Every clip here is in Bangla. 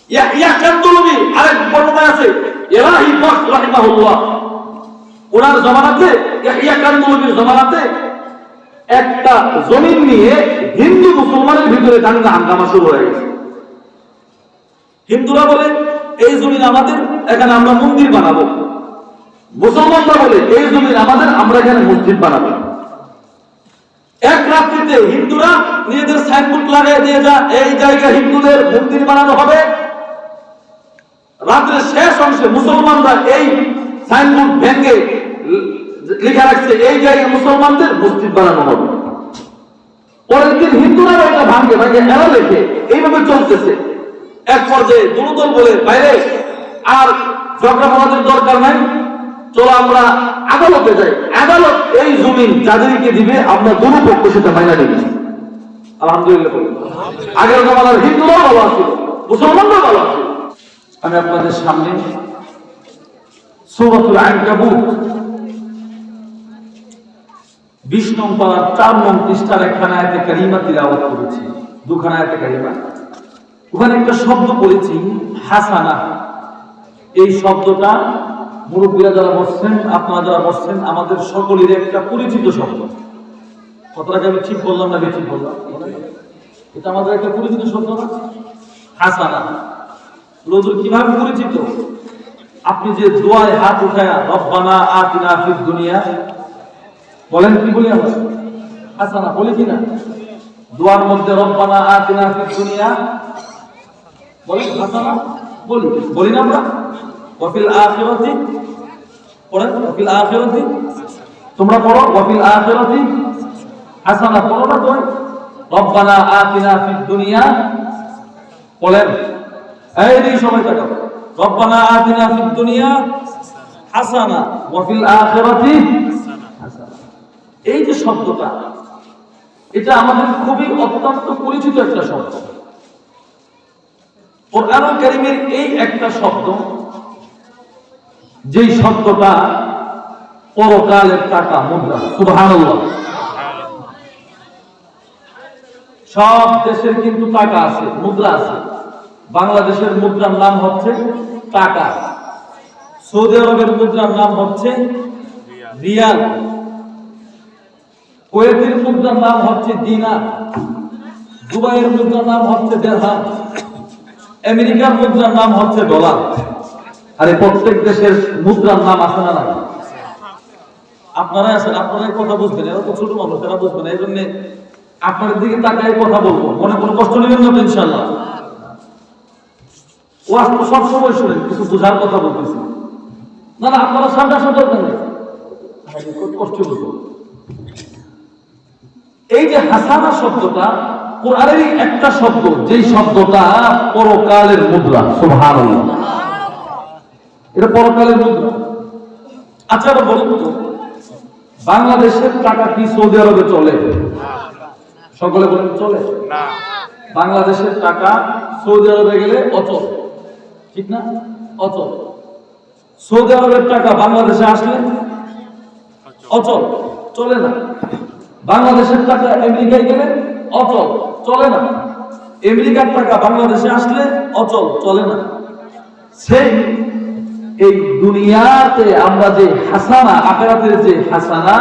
ইয়াহইয়া কান্দুলবি আরেক বর্ণনায় আছে ইলাহি বাক রাহিমাহুল্লাহ, ওনার জামানাতে ইয়াহইয়া কান্দুলবির জামানাতে একটা জমিন নিয়ে হিন্দু মুসলমানের ভিতরে দাঙ্গা হাঙ্গামা শুরু হয়ে গেছে। হিন্দুরা বলে এই জমিন আমাদের, এখানে আমরা মন্দির বানাবো। মুসলমানরা বলে এই জমিন আমাদের, আমরা এখানে মসজিদ বানাবো। এক রাত্রিতে হিন্দুরা নিজেদের সাইনবোর্ড লাগিয়ে দিয়ে যা এই জায়গা হিন্দুদের মন্দির বানানো হবে। রাত্রের শেষ অংশে মুসলমানরা এই সাইনবোর্ড ভেঙে লেখা রাখছে এই জায়গায় মুসলমানদের মসজিদ বানানো হবে। পরের দিন হিন্দুরা এটা ভাঙে ভাঙে এরা লেখে, এইভাবে চলতেছে। এক পর্যায়ে দুদল বলে বাইরে আর ঝগড়া করার দরকার নাই, চলো আমরা আদালতে যাই। আদালত এই জমিন যাদেরকে দিবে আমরা দুটো পক্ষ সেটা মাইনা নিব। আলহামদুলিল্লাহ। আগের জমানার হিন্দুরাও ভালো আছিল, মুসলমানরাও ভালো আছিল। আমি আপনাদের সামনে সূরাতুল আনকাবুত 20 নং পারা 4 নং পৃষ্ঠার একখানা আয়াতে কারিমা তিলাওয়াত করেছি, দুখানা আয়াতে কারিমা। ওখানে একটা শব্দ পড়েছি হাসানা। এই শব্দটা মুরব্বীরা যারা বসছেন, আপনারা যারা বসছেন, আমাদের সকলের একটা পরিচিত শব্দ। কথাটাকে আমি ঠিক বললাম না ঠিক বললাম? এটা আমাদের একটা পরিচিত শব্দ না? হাসানা রোজুর কিভাবে পরিচিত? আপনি যে দোয়ায় হাত উঠায়া রব্বানা আতিনা ফিদ দুনিয়া বলেন, কি বলি আমরা? হাসানা বলি কিনা? দোয়ার মধ্যে রব্বানা আতিনা ফিদ দুনিয়া বলি, হাসানা বলি, বলি না আমরা? ওয়াফিল আখিরাতি পড়েন, ওয়াফিল আখিরাতি তোমরা পড়ো, ওয়াফিল আখিরাতি হাসানা পড়ো না? তো রব্বানা আতিনা ফিদ দুনিয়া বলেন, এই দিকে সবাই তাকাও। রব্বানা আতিনা ফিদ দুনিয়া হাসানা ওয়া ফিল আখিরাতি হাসানা। এই যে শব্দটা, এটা আমাদের খুবই অত্যন্ত পরিচিত একটা শব্দ। কোরআনুল কারীমের এই একটা শব্দ, যেই শব্দটা পরকালের টাকা মুদ্রা। সুবহানাল্লাহ। সব দেশের কিন্তু টাকা আছে, মুদ্রা আছে। বাংলাদেশের মুদ্রার নাম হচ্ছে টাকা, সৌদি আরবের মুদ্রার নাম হচ্ছে রিয়াল, কুয়েতের মুদ্রার নাম হচ্ছে দিনার, দুবাইয়ের মুদ্রার নাম হচ্ছে দিরহাম, আমেরিকার মুদ্রার নাম হচ্ছে ডলার। আরে প্রত্যেক দেশের মুদ্রার নাম আছে না? আপনারা আছেন, আপনারাই কথা বুঝবেন। এরা তো ছোট মানুষ, এরা বুঝবেন। এই জন্য আপনাদের দিকে তাকাই কথা বলবো, মনে কোনো কষ্ট নেবেন না ইনশাআল্লাহ। ও আপনি সবসময় শুনেন, কিছু বোঝার কথা বলতেছি না। না আপনারা সামনে আসা দরকার নেই, কষ্ট বলবো। এই যে হাসানা শব্দটা কোরআনেরই একটা শব্দ, যেই শব্দটা পরকালের মুদ্রা। সুবহানাল্লাহ। এটা পরকালের মুদ্রা। আচ্ছা এবার বলুন তো, বাংলাদেশের টাকা কি সৌদি আরবে চলে? সকলে বলেন চলে না। বাংলাদেশের টাকা সৌদি আরবে গেলে অচল, ঠিক না? অচল। সৌদি আরবের টাকা বাংলাদেশে আসলে অচল, চলে না। বাংলাদেশের টাকা আমেরিকায় গেলে অচল, চলে না। আমেরিকার টাকা বাংলাদেশে আসলে অচল, চলে না। সেই এই দুনিয়াতে আমরা যে হাসানা, আখিরাতের যে হাসানা,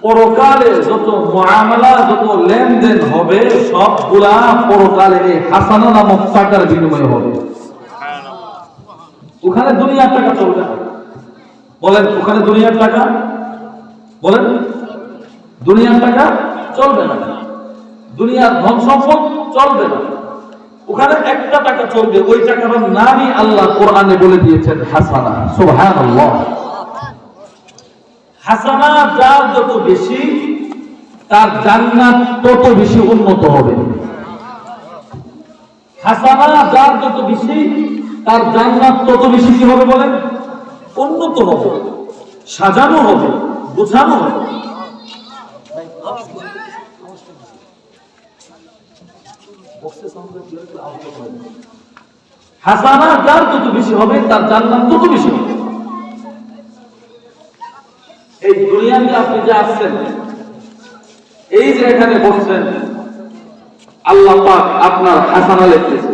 পরকালে যত মুআমালা, যত লেনদেন হবে, সবগুলা পরকালে এই হাসানা নামক টাকার বিনিময়ে হবে। ওখানে দুনিয়ার টাকা চলবে না। বলেন, ওখানে দুনিয়ার টাকা, বলেন দুনিয়ার টাকা চলবে না, দুনিয়ার ধন সম্পদ চলবে না। ওখানে একটা টাকা চলবে, ওই টাকার নামই আল্লাহ কোরআনে বলে দিয়েছেন হাসানা। সুবহানাল্লাহ। হাসানা যার যত বেশি, তার জান্নাত তত বেশি উন্নত হবে। হাসানা যার যত বেশি, তার জান্নাত তত বেশি কি হবে বলেন? উন্নত হবে, সাজানো হবে, গোছানো হবে। হাসানা যার যত বেশি হবে, তার জান্নাত তত বেশি হবে। এই দুনিয়াতে আপনি যে আসছেন, এই যে এখানে বসছেন, আল্লাহ পাক আপনার হাসানা লিখতেছে।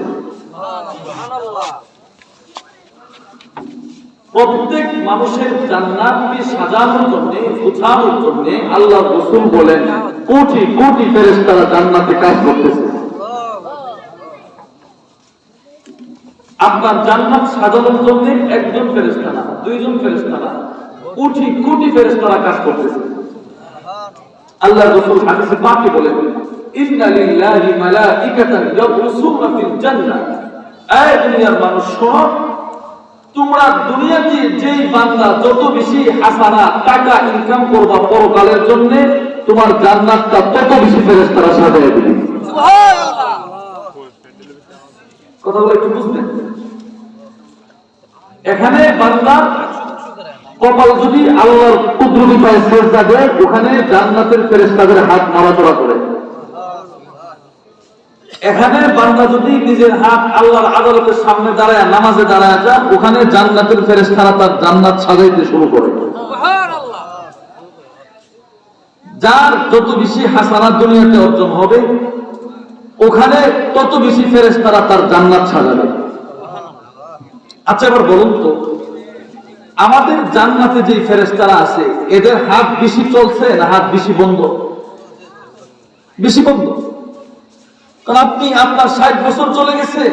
প্রত্যেক মানুষের জান্নাতকে সাজানোর জন্য, গোছানোর জন্য আল্লাহ রাসূল বলেন কোটি কোটি ফেরেশতারা জান্নাতে কাজ করতেছে। আপনার জান্নাত সাজানোর জন্য একজন ফেরেশতা না, দুইজন ফেরেশতা না, কোটি কোটি ফেরেশতারা কাজ করতেছে। আল্লাহ রাসূল হাদিসে পাকে বলেন ইন্না লিল্লাহি মালাইকাতান ইয়াবসুনা ফিল জান্নাহ। এই দুনিয়ার মানুষ শোনো, তোমরা দুনিয়াতে যেই বান্দা যত বেশি হাসানা টাকা ইনকাম করবা পরকালের জন্য, তোমার জান্নাতটা তত বেশি ফেরেশতারা সাজায় দিবে। সুবহানাল্লাহ। কথাগুলো একটু বুঝবেন। এখানে বান্দা কপাল যদি আল্লাহর কুদরতি পায়ে সেজদা দেয়, ওখানে জান্নাতের ফেরেশতাদের হাত নড়াচড়া করে। এখানে বান্দা যদি নিজের হাত আল্লাহর আদালতের সামনে দাঁড়ায় নামাজে দাঁড়ায় যায়, ওখানে জান্নাতের ফেরেশতারা তার জান্নাত সাজাইতে শুরু করে। সুবহানাল্লাহ। যার যত বেশি হাসানাত দুনিয়াতে অর্জন হবে, ওখানে তত বেশি ফেরেশতারা তার জান্নাত সাজাবে। আচ্ছা এবার বলুন তো, আমাদের জান্নাতে যে ফেরেশতারা আছে, এদের হাত বেশি চলছে না হাত বেশি বন্ধ? বেশি বন্ধ। কারণ আপনি আপনার 60 বছর চলে গেছে,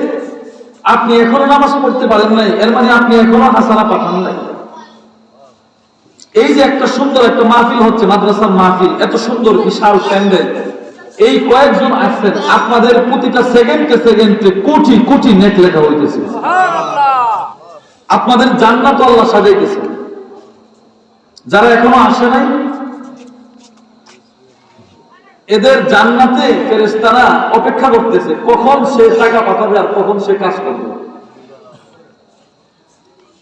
আপনি এখনো নামাজ পড়তে পারেন নাই, এর মানে আপনি এখনো হাসানা পাঠান নাই। এই যে একটা সুন্দর একটা মাহফিল হচ্ছে, মাদ্রাসার মাহফিল, এত সুন্দর বিশাল প্যান্ডেল, এই কয়েকজন আছেন, আপনাদের প্রতিটা সেকেন্ডে সেকেন্ডে কোটি কোটি নেক লেখা হইতেছে। আপনাদের জান্নাত আল্লাহ সাজাইতেছে। যারা এখনো আসে নাই, এদের জান্নাতে ফেরেশতারা অপেক্ষা করতেছে কখন সে টাকা পাঠাবে আর কখন সে কাজ করবে।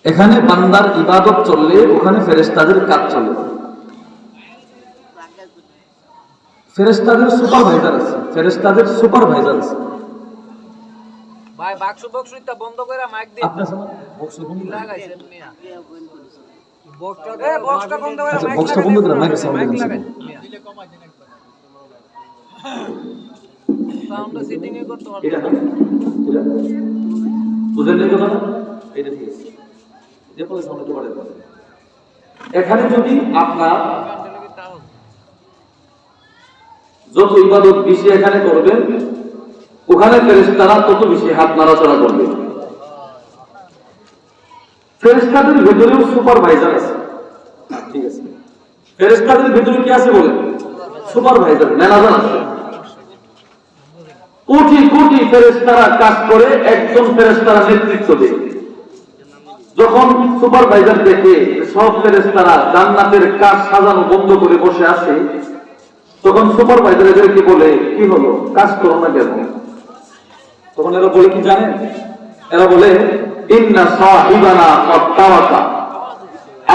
এখানে বান্দার ইবাদত চললে ওখানে ফেরেশতাদের কাজ চলে। ফেরেশতাদের সুপারভাইজার আছে, ফেরেশতাদের সুপারভাইজার আছে। ভাই বাক্স বক্সটা বন্ধ করে মাইক দিন। আপনার সামনে বক্স বন্ধ লাগাইছেন মিয়া। বক্সটা বন্ধ করে আচ্ছা মাইক বক্সটা বন্ধ করে মাইক সাউন্ড লাগাই। দিন। দিলে কমাই দেন একবার। সাউন্ডটা সেটিং এ করতে পারবেন। এটা এটা বুঝেন না কথা? এটা ঠিক আছে। যে বলে সাউন্ডটা বাড়াই দেন। এখানে যদি আপনার যত ইবাদত বেশি এখানে করবেন, ওখানে ফেরেশতারা তত বেশি হাত নাড়াচাড়া করবে। ফেরেশতাদের ভিতরেও সুপারভাইজার আছে। ঠিক আছে, ফেরেশতাদের ভিতরে কি আছে বলেন? সুপারভাইজার, ম্যানেজার আছে। কোটি কোটি ফেরেশতারা কাজ করে, একজন ফেরেশতারা নেতৃত্ব দেয়। যখন সুপারভাইজার দেখে সব ফেরেশতারা জান্নাতের কাজ সাজানো বন্ধ করে বসে আছে, তখন সুপারভাইজার এদেরকে বলে কি হলো, কাজ করো না কেন? তখন এরা বলে কি জানেন? এরা বলে ইন্না সাহিবানা আত-তাওয়াকা।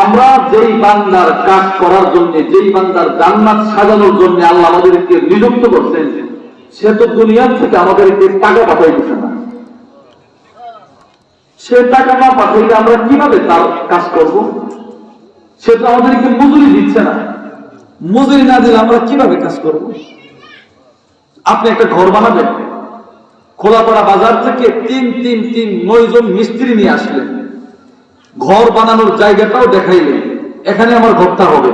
আমরা যেই বান্দার কাজ করার জন্য, যেই বান্দার জান্নাত সাজানোর জন্য আল্লাহ আমাদেরকে নিযুক্ত করছেন, সে তো দুনিয়ার থেকে আমাদেরকে টাকা পাঠাইতেছে না। সে টাকা না পাঠাইলে আমরা কিভাবে তার কাজ করব? সে তো আমাদেরকে মজুরি দিচ্ছে না। মজুরি না দিলে আমরা কিভাবে কাজ করব? আপনি একটা ঘর বানাবেন, খোলাপাড়া বাজার থেকে 9 জন মিস্ত্রি নিয়ে আসলেন, ঘর বানানোর জায়গাটাও দেখাইলেন, এখানে আমার ঘরটা হবে,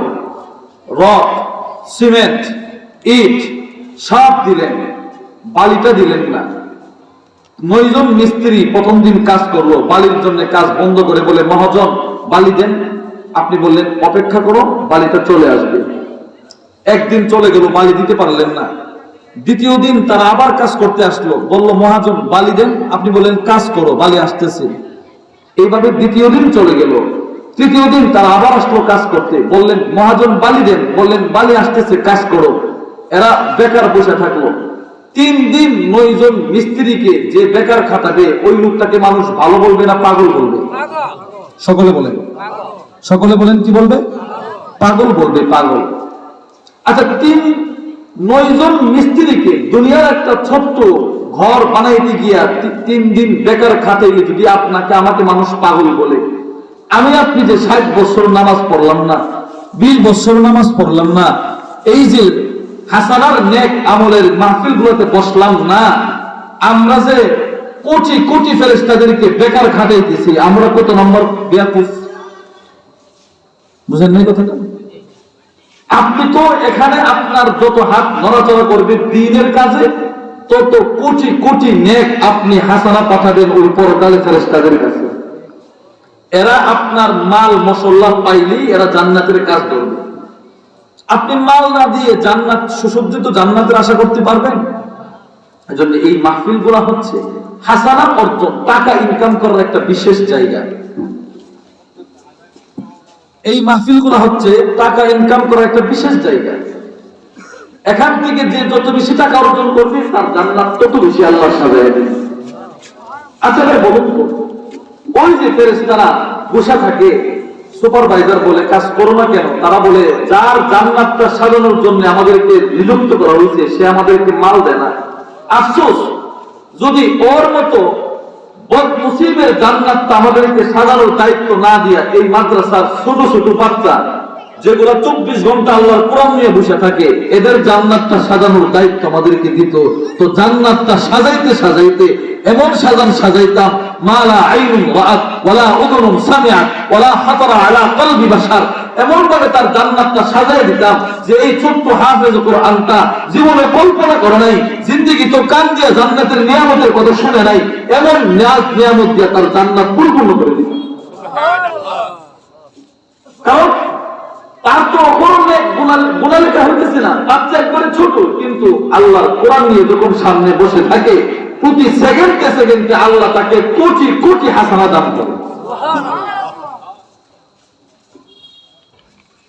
রড, সিমেন্ট, ইট সব দিলেন, বালিটা দিলেন না। 9 জন মিস্ত্রি প্রথম দিন কাজ করলো, বালির জন্য কাজ বন্ধ করে বলে মহাজন বালি দেন। আপনি বললেন অপেক্ষা করো, বালিটা চলে আসবে। একদিন চলে গেল, বালি দিতে পারলেন না। দ্বিতীয় দিন তারা আবার কাজ করতে আসলো, বলল মহাজন বালি দেন। আপনি বললেন কাজ করো, বালি আসতেছে। এইভাবে দ্বিতীয় দিন চলে গেল। তৃতীয় দিন তারা আবার আসলো কাজ করতে, বললেন মহাজন বালি দেন। বললেন বালি আসতেছে, কাজ করো। এরা বেকার বসে থাকলো। 3 দিন 9 জন মিস্ত্রিকে যে বেকার খাটাবে, ওই লোকটাকে মানুষ ভালো বলবে না পাগল বলবে? সকলে বলেন, সকলে বলেন কি বলবে? পাগল বলবে, পাগল। আচ্ছা, 9 জন মিস্ত্রিকে দুনিয়ার একটা ছোট্ট ঘর বানাইতে গিয়া 3 দিন বেকার খাটাইলে যদি আপনাকে আমাকে মানুষ পাগল বলে, আমি আপনি যে 60 বছর নামাজ পড়লাম না, 20 বছর নামাজ পড়লাম না, এই যে হাসানার নেক আমলের মাহফিল গুলোতে বসলাম না, আমরা যে কোটি কোটি ফেরেশতাদেরকে বেকার খাটাইতেছি, আমরা কত নম্বর বেয়াকুফ? বুঝেন নাই কথাটা? আপনি তো এখানে আপনার যত হাত নড়াচড়া করবে দ্বীনের কাজে, তত কোটি কোটি নেক আপনি হাসানা পাঠাবেন ওই পরকালে ফেরেশতাদের কাছে। এরা আপনার মাল মশল্লা পাইলেই এরা জান্নাতের কাজ করবে। আপনি মাল না দিয়ে জান্নাত, সুসজ্জিত জান্নাতের আশা করতে পারবেন? এজন্য এই মাহফিল গুলা হচ্ছে হাসানা অর্জন, টাকা ইনকাম করার একটা বিশেষ জায়গা। এই মাহফিল গুলা হচ্ছে টাকা ইনকাম করার একটা বিশেষ জায়গা। এখান থেকে যে যত বেশি টাকা অর্জন করবে তার জান্নাত তত বেশি আল্লাহ সাজায় দেবে। আচ্ছা ভাই বলুন তো, ওই যে ফেরেশতারা বসে থাকে, সুপারভাইজার বলে কাজ করো না কেন? তারা বলে যার জান্নাতটা সাজানোর জন্য আমাদেরকে নিযুক্ত করা হয়েছে সে আমাদেরকে মাল দেয় না। আফসোস, যদি ওর মতো বদনসিবের জান্নাতটা আমাদেরকে সাজানোর দায়িত্ব না দিয়া এই মাদ্রাসার ছোট ছোট বাচ্চা যেগুলো 24 ঘন্টা আল্লাহর কোরআন নিয়ে বসে থাকে, এদের জান্নাতটা সাজানোর দায়িত্ব আমাদেরকে দিত, তো জান্নাতটা সাজাইতে সাজাইতে এমন সাজাইতাম মালা আইনুন রাআত ওয়ালা উযুনুন সামিআত ওয়ালা খাতারা আলা কলবি বাশার। এমন ভাবে তার জান্নাতটা সাজাই দিতাম যে এই ছোট্ট হাফেজ কোরআনটা জীবনে কল্পনা করে নাই, জিন্দেগি তো কান দিয়ে জান্নাতের নিয়ামতের কথা শুনে নাই, এমন নিয়ামত দিয়ে তার জান্নাত পরিপূর্ণ করে দিতাম। কারণ তার তো অপরণে গুনাহ লেখা হইতেছে না, বাচ্চা একবারে ছোট, কিন্তু আল্লাহর কোরআন নিয়ে যখন সামনে বসে থাকে প্রতি সেকেন্ডে সেকেন্ডে আল্লাহ তাকে কোটি কোটি হাসানা দান করে।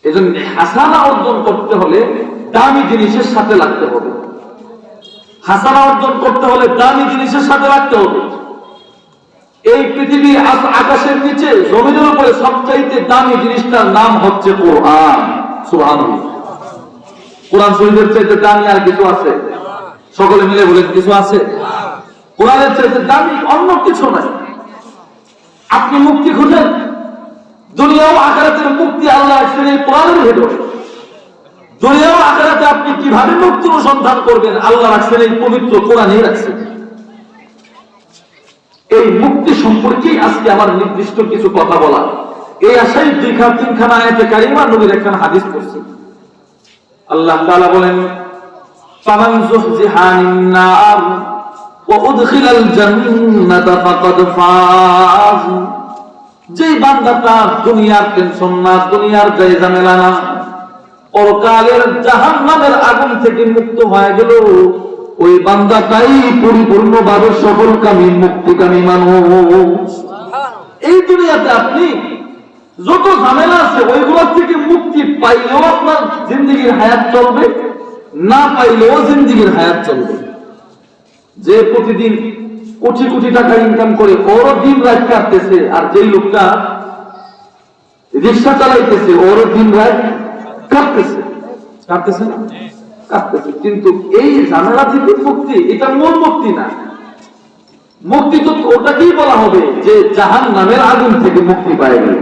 এজন্য হাসানা অর্জন করতে হলে দামি জিনিসের সাথে লাগতে হবে। হাসানা অর্জন করতে হলে দামি জিনিসের সাথে লাগতে হবে। এই পৃথিবী আকাশের নিচে জমিনের উপরে সবচাইতে দামি জিনিসটার নাম হচ্ছে কোরআন। সুবহানাল্লাহ। কোরআন শরীফের চাইতে দামি আর কিছু আছে? সকলে মিলে বলেন, কিছু আছে? কোরআনের চাইতে দামি অন্য কিছু নাই। আপনি মুক্তি খুঁজেন, দুনিয়া ও আখিরাতের মুক্তি আল্লাহ রাখছেন এই কোরআনের ভিতরে। দুনিয়া ও আখিরাতে আপনি কিভাবে মুক্তি অনুসন্ধান করবেন আল্লাহ রাখছেন এই পবিত্র কোরআনেই রাখছেন। এই মুক্তি সম্পর্কে আজকে আমার নির্দিষ্ট কিছু কথা বলা, এই আশায় 2-3খানা আয়াতে কারিমা নবীর একখানা হাদিস পড়ছি। আল্লাহ তাআলা বলেন, ফামান যুহজিহা আনিন নার ওয়া উদখিলাল জান্নাতা ফাকাদ ফাজ। যেই বান্দাটা দুনিয়ার টেনশন না, দুনিয়ার ঝামেলা না, পরকালের জাহান্নামের আগুন থেকে মুক্ত হয়ে গেল, ওই বান্দাটাই পরিপূর্ণভাবে সফলকামী মুক্তিকামী মানুষ। এই দুনিয়াতে আপনি যত ঝামেলা আছে ওইগুলো থেকে মুক্তি পাইলেও আপনার জিন্দেগির হায়াত চলবে, না পাইলেও জিন্দেগির হায়াত চলবে। যে প্রতিদিন কোটি কোটি টাকা ইনকাম করে ওরও দিন রাত কাটতেছে, আর যেই লোকটা রিক্সা চালাইতেছে ওরও দিন রাত কাটতেছে না? কাটতেছে। কিন্তু এই ঝামেলা থেকে মুক্তি, এটা মূল মুক্তি না। মুক্তি তো ওটাকেই বলা হবে যে জাহান্নামের আগুন থেকে মুক্তি পায় গেল।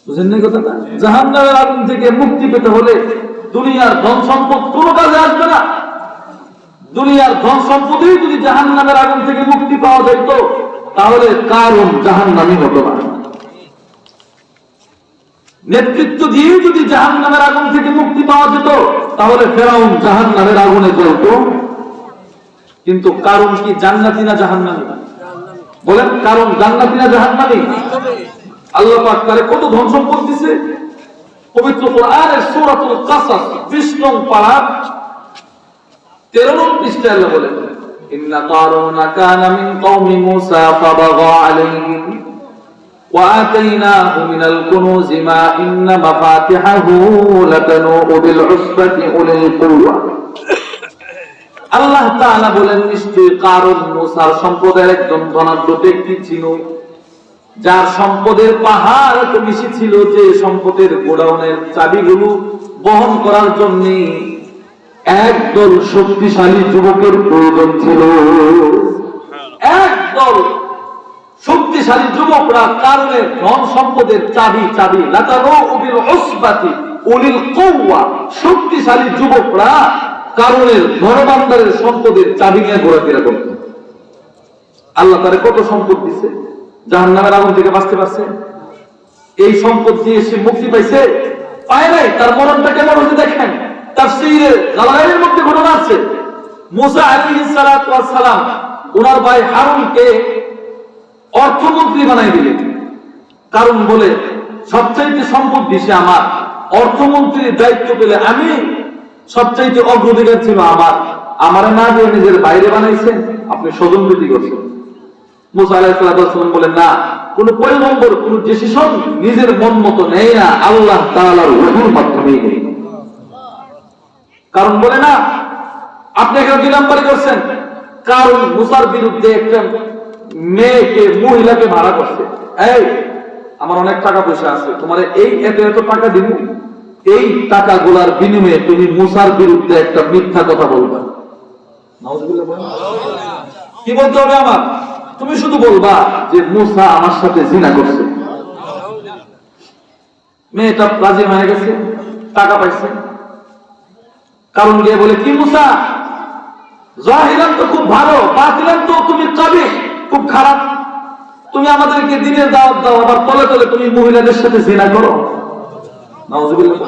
বুঝেন না কথাটা? জাহান্নামের আগুন থেকে মুক্তি পেতে হলে দুনিয়ার ধন সম্পদ কোনো কাজে আসবে না। দুনিয়ার ধন সম্পদেই যদি জাহান্নামের আগুন থেকে মুক্তি পাওয়া যেত তাহলে কারণ জাহান্নামী হতো না। নেতৃত্ব দিয়ে যদি জাহান্নামের আগুন থেকে মুক্তি পাওয়া যেত তাহলে ফেরাউন জাহান্নামের আগুনে জ্বলত। কিন্তু কারণ কি জান্নাতি না জাহান্নামী? বলেন, কারণ জান্নাতি না জাহান্নামী? আল্লাহ পাক তারে কত ধন সম্পদ দিয়েছে। পবিত্র কোরআনের সূরাতুল কাসাস 20 নং পারা 13 নং পৃষ্ঠায় আল্লাহ বলেন, ইন্না কারুনা কানা মিন কওমি মূসা ফাবাগা আলাইহিম ওয়া আতাইনাহু মিনাল কুনুজি মা ইন্না মাফাতিহাহু লাতানূ বিল উসবাতি উলিল কুওয়া। আল্লাহ তাআলা বলেন, নিশ্চয়ই কারুন মূসার সম্প্রদায়ের একজন ধনাঢ্য ব্যক্তি ছিল, যার সম্পদের পাহাড় এত বেশি ছিল যে সম্পদের গোডাউনের চাবিগুলো বহন করার জন্য একদল শক্তিশালী যুবকের প্রয়োজন ছিল। একদল শক্তিশালী যুবকরা কারণের ধন সম্পদের চাবি লাতানূ বিল উসবাতি উলিল কুওয়া, শক্তিশালী যুবকরা কারণের ধনভাণ্ডারের সম্পদের চাবি নিয়ে ঘোরাফেরা করত। আল্লাহ তারে কত সম্পদ দিছে, জাহান্নামের আগুন থেকে বাঁচতে পারছে। এই সম্পদ দিয়ে সে মুক্তি পাইছে? পায় নাই। তার মরণটা কেমন হচ্ছে দেখেন, তাফসীরে জালালাইনের মধ্যে ঘটনা আছে। মুসা আলাইহিস সালাতু ওয়াস সালাম ওনার ভাই হারুনকে অর্থমন্ত্রী বানাই দিলেন। কারণ বলে সবচাইতে সম্পদ দিছে আমার, অর্থমন্ত্রীর দায়িত্ব পেলে আমি সবচাইতে অগ্রাধিকার ছিল আমার। আমারে না দিয়ে নিজের বাইরে বানাইছেন, আপনি স্বজনপ্রীতি করছেন। মুসা আলাইহিস সালাম বলেন, না, কোন পয়গম্বর কোন ডিসিশন নিজের মন মতো নেয় না, আল্লাহ তাআলার ওহীর মাধ্যমেই নেয়। কারণ বলে না, আপনি এখানে 2 নম্বরই করছেন। কারণ মুসার বিরুদ্ধে একটা মেয়েকে, মহিলাকে ভাড়া করছে, এই আমার অনেক টাকা পয়সা আছে, তোমার এই এত এত টাকা দিব, এই টাকাগুলার বিনিময়ে তুমি মুসার বিরুদ্ধে একটা মিথ্যা কথা বলবা। নাউজুবিল্লাহ বলেন। কি বলতে হবে আমার? তুমি শুধু বলবা যে মুসা আমার সাথে জিনা করছে। মেয়েটা রাজি হয়ে গেছে, টাকা পাইছে। কারণ গিয়ে বলে, কি মুসা, জাহিরান তো খুব ভালো, বাতিলান তো তুমি কাবিহ, খুব খারাপ। তুমি আমাদেরকে দিনের দাওয়াত দাও, আবার তলে তলে তুমি মহিলাদের সাথে জিনা করো। নাউজুবিল্লাহ।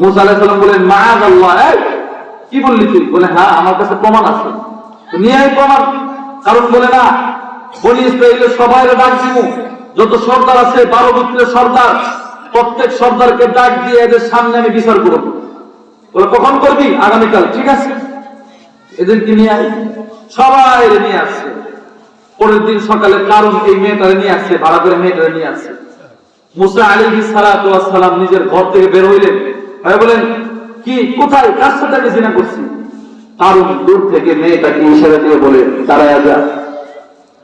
মুসা আলাইহিস সালাম বলেন, মাআযাল্লাহ, এই কি বললি তুই? বলে, হ্যাঁ আমার কাছে প্রমাণ আছে। নিয়ে আয় প্রমাণ। কারণ বলে না, বনি ইসরাইলের সবাইরে ডাক দিব, যত সর্দার আছে 12 গোত্রের সর্দার, প্রত্যেক সর্দারকে ডাক দিয়ে এদের সামনে আমি বিচার করব। বলে, কখন করবি? আগামীকাল। ঠিক আছে, এদেরকে নিয়ে আয়। সবাই নিয়ে আসছে। পরের দিন সকালে কারণ এই মেয়েটারে নিয়ে আসছে, ভাড়া করে মেয়েটারে নিয়ে আসছে। মুসা আলাইহিস সালাতু ওয়াস সালাম নিজের ঘর থেকে বের হইলেন, বলেন, কি, কোথায়, কার সাথে আমি জিনা করছি? কারণ দূর থেকে মেয়েটাকে ইশারা দিয়ে বলে, দাঁড়ায় যা,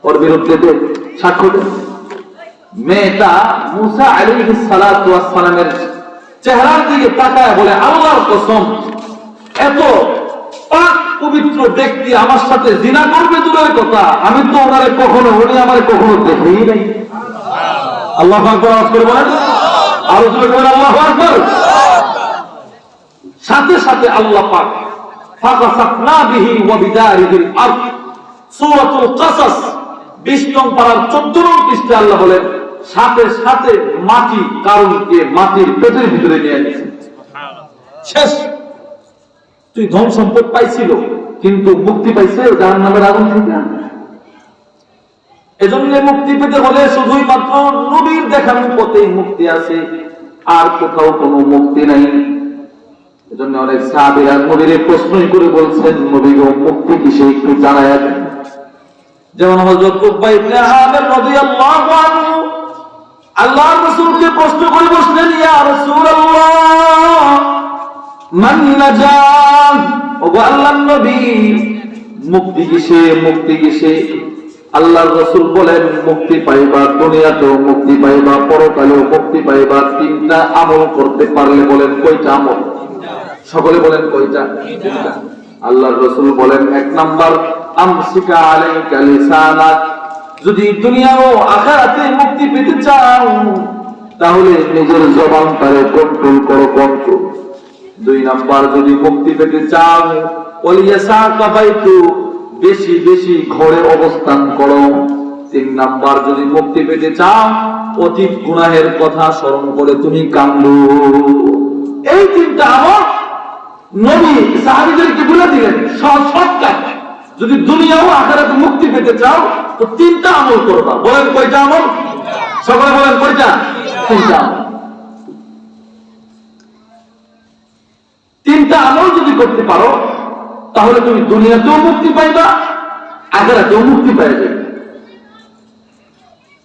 ওর বিরুদ্ধে সাক্ষ্য দে। মেয়েটা মুসা আলাইহিস সালাতু ওয়াস সালামের চেহারার দিকে তাকায় বলে, আল্লাহর কসম, এত পাক পবিত্র ব্যক্তি আমার সাথে জিনা করবে দূরের কথা, আমি তো ওনারে কখনো, উনি আমারে কখনো দেখেই নাই। আল্লাহু আকবার। আওয়াজ করে বলেন, আরো জোরে বলেন আল্লাহু আকবার। সাথে সাথে আল্লাহ পাক ফাকাসাফনা বিহি ওয়া বিদারিহিল আরদ, সূরাতুল কাসাস 20 নং পারার 14 নং পৃষ্ঠায় আল্লাহ বলেন, সাথে সাথে মাটি কারণকে মাটির পেটের ভিতরে নিয়ে গেছে। শেষ। তুই ধন সম্পদ পাইছিল, কিন্তু মুক্তি পাইছে জাহান্নামের আগুন থেকে। এজন্য মুক্তি পেতে হলে শুধুই মাত্র নবীর দেখানো পথেই মুক্তি আছে, আর কোথাও কোনো মুক্তি নাই। এজন্য অনেক সাহাবীরা নবীর প্রশ্নই করে বলছেন, নবী গো, মুক্তি কিসে একটু জানায়া দেন। যেমন হযরত উকবা ইবনে আমির রাদিয়াল্লাহু আনহু আল্লাহর রাসূলকে প্রশ্ন করে বসলেন, ইয়া রাসূলুল্লাহ, মান নাজাত, ওগো আল্লাহর নবী, মুক্তি কিসে, মুক্তি কিসে? আল্লাহর রাসূল বলেন, মুক্তি পাইবা দুনিয়াতেও মুক্তি পাইবা, পরকালেও মুক্তি পাইবা, 3টা আমল করতে পারলে। বলেন কয়টা আমল? সকলে বলেন কয়টা? আল্লাহর রাসূল বলেন, 1 নাম্বার, আমসিকা আলাইকা লিসানাক, যদি দুনিয়া ও আখিরাতে মুক্তি পেতে চাও তাহলে নিজের জবানটারে কন্ট্রোল করো, কন্ট্রোল। 2 নাম্বার, যদি মুক্তি পেতে চাও, ওয়ালিয়াসাকা বাইতু, বেশি বেশি ঘরে অবস্থান করো। 3 নাম্বার, যদি মুক্তি পেতে চাও, অতীত গুনাহের কথা স্মরণ করে তুমি কান্দো। এই 3টা আমল নবী সাহাবীদেরকে বলে দিলেন, শর্টকাট। যদি দুনিয়া ও আখিরাতে মুক্তি পেতে চাও তো 3টা আমল করবা। বলেন কয়টা আমল? সকলে বলেন কয়টা? 3টা আমল। 3টা আমল যদি করতে পারো তাহলে তুমি দুনিয়াতেও মুক্তি পাইবা, আখিরাতেও মুক্তি পাইবে।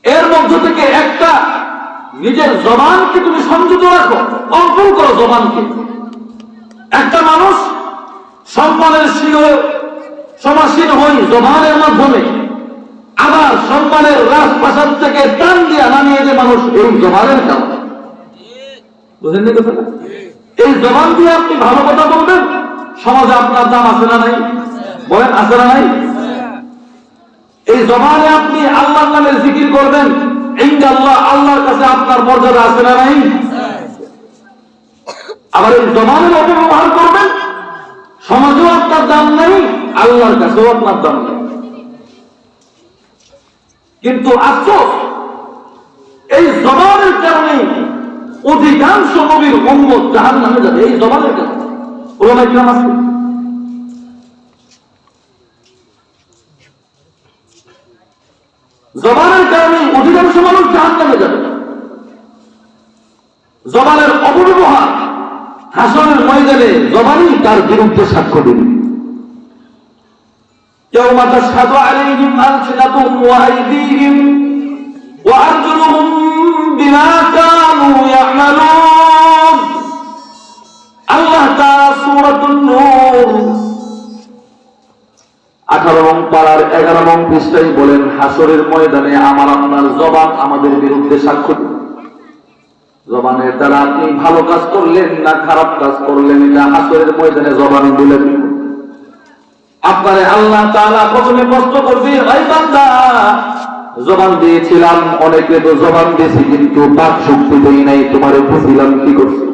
এর মধ্য থেকে একটা, নিজের জবানকে তুমি সংযত রাখো, কন্ট্রোল করো জবানকে। একটা মানুষ সম্মানের শিখরে সমাসীন হই জবানের মাধ্যমে, আবার সম্মানের রাজপ্রাসাদ থেকে টান দিয়ে নামিয়ে যে মানুষ এই জবানের কারণে। বুঝলেন না কথাটা? এই জবান দিয়ে আপনি ভালো কথা বলবেন, সমাজে আপনার দাম আছে না নাই? বলেন আছে না নাই? এই জবানে আপনি আল্লাহর নামে জিকির করবেন, ইনশাআল্লাহ আল্লাহর কাছে আপনার মর্যাদা আছে না নাই? আবার এই জবানের অপব্যবহার করবেন, সমাজেও আপনার দাম নেই, আল্লাহর কাছেও আপনার দাম নেই। কিন্তু আফসোস, এই জবানের কারণে অধিকাংশ নবীর উম্মত জাহান্নামে যাবে এই জবানের কারণে। ওলামায়ে কিরাম আছে, জবানের কারণে অধিকাংশ মানুষ জাহান্নামে যাবে। জবানের অপব্যবহার হাসরের ময়দানে জবানই তার বিরুদ্ধে সাক্ষ্য দেবে। ইয়াউমা তাশহাদু আলাইহিম আলসিনাতুহুম ওয়া আইদিহিম ওয়া আরজুলুহুম বিমা কানু ইয়ামালুন। আল্লাহ তাআলা সূরাতুন নূর 18 নং পারার 11 নং পৃষ্ঠায় বলেন, হাসরের ময়দানে আমার আপনার জবান আমাদের বিরুদ্ধে সাক্ষ্য দেবে। জবানের দ্বারা আপনি ভালো কাজ করলেন না খারাপ কাজ করলেন, এটা হাসরের ময়দানে জবান বলে দিবে। আপনারে আল্লাহ তাআলা প্রথমে প্রশ্ন করবে, ওই বান্দা জবান দিয়েছিলাম, অনেকে তো জবান দিয়েছি কিন্তু বাক শক্তি দেই নাই, তোমারে বুঝিলাম কি করছো,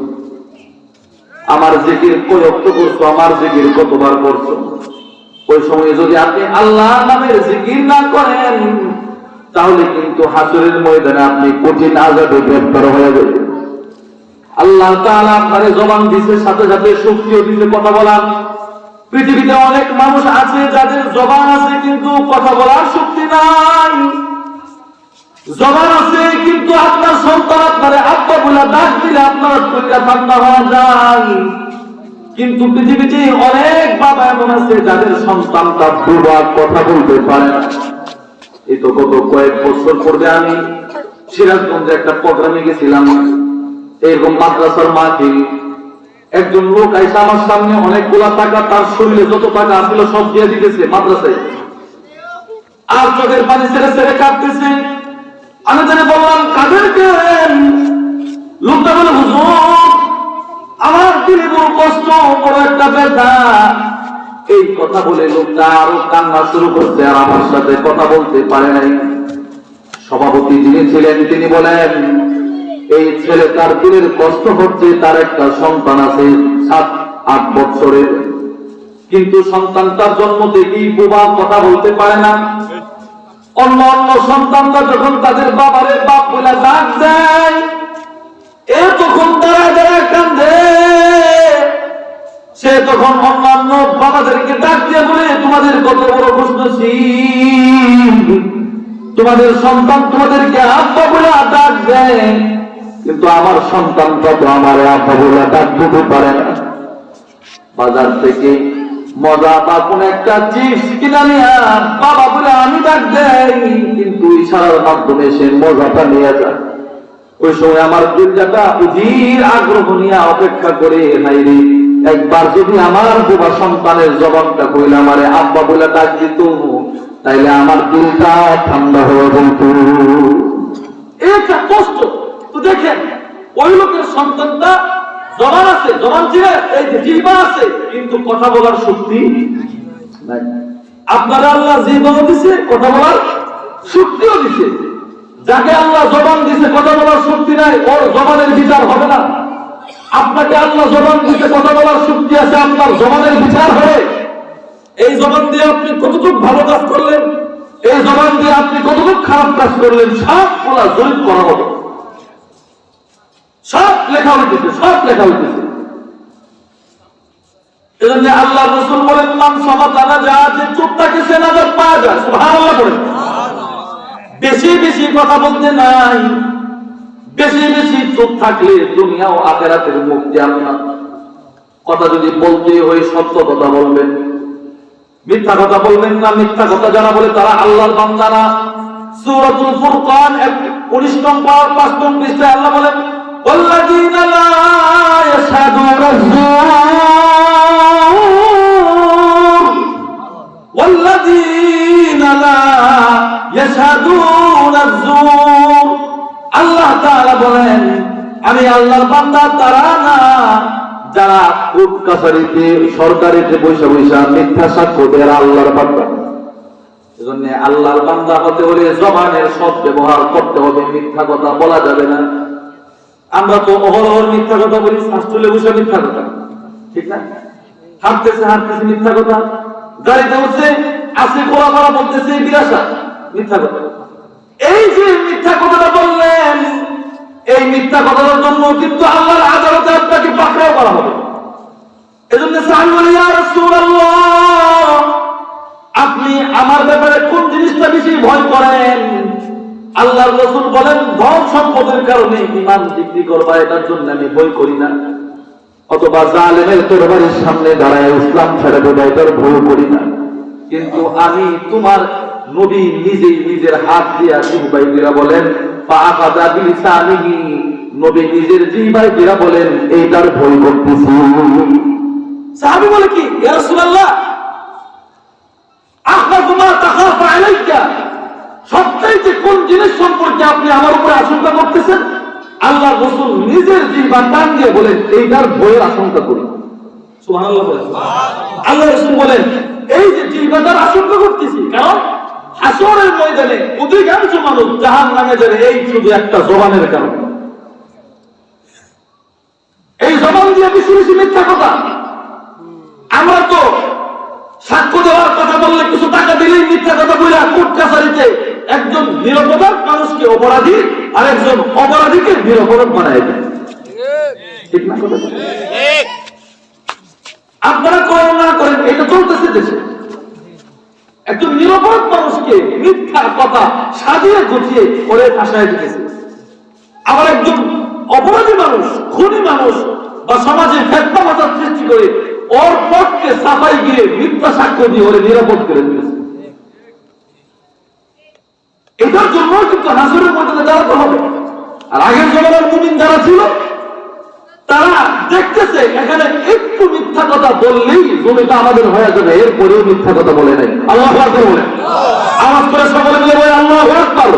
আমার জিকির কয় ওয়াক্ত করছো, আমার জিকির কতবার করছো। ওই সময় যদি আপনি আল্লাহর নামের জিকির না করেন তাহলে কিন্তু হাসরের ময়দানে আপনি কঠিন আযাবে গ্রেফতার হয়ে যাবেন। আল্লাহ তাআলা আপনারে জবান দিয়েছে, সাথে সাথে শক্তিও দিয়েছে কথা বলার। পৃথিবীতে অনেক মানুষ আছে যাদের জবান আছে কিন্তু কথা বলার শক্তি নাই। জবান আছে কিন্তু আপনার সন্তান আপনারে আব্বা বলে ডাক দিলে আপনার শরীরটা ঠান্ডা হয়ে যায়। কিন্তু পৃথিবীতে অনেক বাবা এমন আছে যাদের সন্তানটা দুবার কথা বলতে পারে না। এই তো গত কয়েক বছর পূর্বে আমি সিরাজগঞ্জে একটা প্রোগ্রামে গেছিলাম, এরকম মাদ্রাসার মাহফিল। একজন লোক আইসা আমার সামনে অনেকগুলা টাকা, তার শরীরে যত টাকা আসলে সব দিয়ে দিতেছে মাদ্রাসায়, আর চোখের পানি ছেড়ে ছেড়ে কাঁদতেছে। আমি তাকে বললাম, কাদেরকে? লোকটা বলে, হুজুর আমার দিলে বড় কষ্ট, বড় একটা ব্যথা। এই কথা বলে লোকটা আরো কান্না শুরু করছে, আর আমার সাথে কথা বলতে পারে নাই। সভাপতি যিনি ছিলেন তিনি বলেন, এই ছেলে তার দিলের কষ্ট হচ্ছে, তার একটা সন্তান আছে 7-8 বছরের, কিন্তু সন্তানটার জন্ম থেকেই বোবা, কথা বলতে পারে না। অন্য অন্য সন্তানরা যখন তাদের বাবারে বাপ বলে ডাক দেয়, এ তখন দাঁড়ায় দাঁড়ায় কান্দে। সে তখন অন্যান্য বাবাদেরকে ডাক দিয়ে বলে, তোমাদের কত বড় প্রশ্নশীল, তোমাদের সন্তান তোমাদেরকে আব্বা বলে ডাক দেয়, কিন্তু আমার সন্তানটা তো আমার আব্বা বলে ডাক দিতে পারে না। বাজার থেকে মজা বা কোন একটা চিপস কিনা নিয়ে বাবা বলে আমি ডাক দেয়, কিন্তু ইশারার মাধ্যমে সে মজাটা নিয়ে যায়। ওই সময় আমার দিলটা অধীর আগ্রহ নিয়ে অপেক্ষা করে, হাই রে একবার যদি আমার বাবা সন্তানের জবানটা কইলে আমারে আব্বা বলে ডাক দিত, তাইলে আমার দিলটা ঠান্ডা হয়ে যেত। এটা কষ্ট তো দেখেন, ওই লোকের সন্তানটা জবান আছে, জবান ছিল, এই যে জিহ্বা আছে, কিন্তু কথা বলার শক্তি নাই। আপনারা আল্লাহ জিহ্বাও দিছে, কথা বলার শক্তিও দিছে। যাকে আল্লাহ জবান দিছে, কথা বলার শক্তি নাই, ওর জবানের বিচার হবে না। আপনাকে আল্লাহ জবান দিতে, কথা বলার শক্তি আছে, আপনার জবানের বিচার হবে। এই জবান দিয়ে আপনি কতটুকু ভালো কাজ করলেন, এই জবান দিয়ে আপনি কতটুকু খারাপ কাজ করলেন, সব বলা জরিপ করা হবে, সব লেখা হইতেছে, সব লেখা হইতেছে। এজন্য আল্লাহ রাসূল বলেন, মান সামাতা নাজা, যে চুপ থাকে সে নাজাত পাওয়া যায়। সুবহানাল্লাহ বলেন। বেশি বেশি কথা বলতে নাই, বেশি বেশি চুপ থাকলে দুনিয়া ও আখিরাতের মুক্তি আপনার। কথা যদি বলতে হয় সত্য কথা বলবেন, মিথ্যা কথা বলবেন না। মিথ্যা কথা যারা বলে তারা আল্লাহর বান্দা না। সূরাতুল ফুরকান 19 নং পারা 5 নং পৃষ্ঠায় আল্লাহ বলেন, ওয়াল্লাযীনা লা ইয়াশহাদুনা আয-যুর ওয়াল্লাযীনা লা ইয়াশহাদুনা আয-যুর। আল্লাহ তাআলা বলেন, আমি আল্লাহর বান্দা তারা না যারা কোর্ট কাছারিতে সরকারিতে বৈশা বৈশা মিথ্যা সাক্ষ্য দেয়, আল্লাহর বান্দা। এজন্য আল্লাহর বান্দা হতে হলে জবানের সৎ ব্যবহার করতে হবে, মিথ্যা কথা বলা যাবে না। আমরা তো অহরহর মিথ্যা কথা বলি, শাস্ত্রে বসে মিথ্যা কথা, ঠিক না? হাঁটতেছে হাঁটতেছে মিথ্যা কথা, গাড়িতে উঠছে আসে খোলা খোলা বলতেছে মিথ্যা কথা। এই যে মিথ্যা কথাটা বললেন, এই মিথ্যা কথার জন্য কিন্তু আল্লাহর আদালতে আপনাকে পাকড়াও করা হবে। এজন্য সাহাবী বলে, ইয়া রাসূলুল্লাহ, আপনি আমার ব্যাপারে কোন জিনিসটা বেশি ভয় করেন? আল্লাহর রাসূল বলেন, ধন সম্পদের কারণে ঈমান বিক্রি করবা, এটার জন্য আমি ভয় করি না। অথবা জালেমের তরবারির সামনে দাঁড়ায় ইসলাম ছেড়ে দেবে, এটার ভয় করি না। কিন্তু আমি তোমার নবী নিজেই নিজের হাত দিয়া জিহ্বাই দিয়া বলেন, ফাআখাযা বিলিসানিহি, নবী নিজের জিহ্বাই দিয়া বলেন, এইটার ভয় করতেছি। সাহাবী বলে, কি ইয়া রাসূলুল্লাহ, আখরাজু মা তাখাফু আলাইকা, সবচাইতে কোন জিনিস সম্পর্কে আপনি আমার উপরে আশঙ্কা করতেছেন? আল্লাহর রাসূল নিজের জিহ্বা টান দিয়ে বলেন, এইটার ভয়ের আশঙ্কা করি। সুবহানাল্লাহ বলেন। আল্লাহর রাসূল বলেন, এই যে জিহ্বাটার আশঙ্কা করতেছি, কারণ হাসরের ময়দানে অধিকাংশ মানুষ জাহান্নামে যাবে এই শুধু একটা জবানের কারণে। এই জবান দিয়ে বেশি বেশি মিথ্যা কথা। আমরা তো সাক্ষ্য দেওয়ার কথা বললে, কিছু টাকা দিলেই মিথ্যা কথা বলে কোর্ট কাছারিতে একজন নিরপরাধ মানুষকে অপরাধী আর একজন অপরাধীকে নিরপরাধ বানায় দেয়। ঠিক না কথা? আপনারা করেন না করেন, এটা চলতেছে দেশে। একজন নিরপরাধ মানুষকে মিথ্যা কথা সাজিয়ে গুছিয়ে করে ফাঁসায় দিতেছে। আবার একজন অপরাধী মানুষ, খুনি মানুষ বা সমাজে ফেতনা মাথার সৃষ্টি করে ওর পক্ষে সাফাই গিয়ে মিথ্যা সাক্ষ্য দিয়ে ওরে নিরাপদ করে দিয়েছে। এটার জন্য কিন্তু হাসরের মধ্যে দাঁড়াতে হবে। আর আগের জমানার মুমিন যারা ছিল, তারা দেখতেছে এখানে একটু মিথ্যা কথা বললেই জমিটা আমাদের হয়ে যাবে, এরপরেও মিথ্যা কথা বলে নাই। আল্লাহু আকবার বলে, আওয়াজ করে সকলে মিলে বলে আল্লাহু আকবার।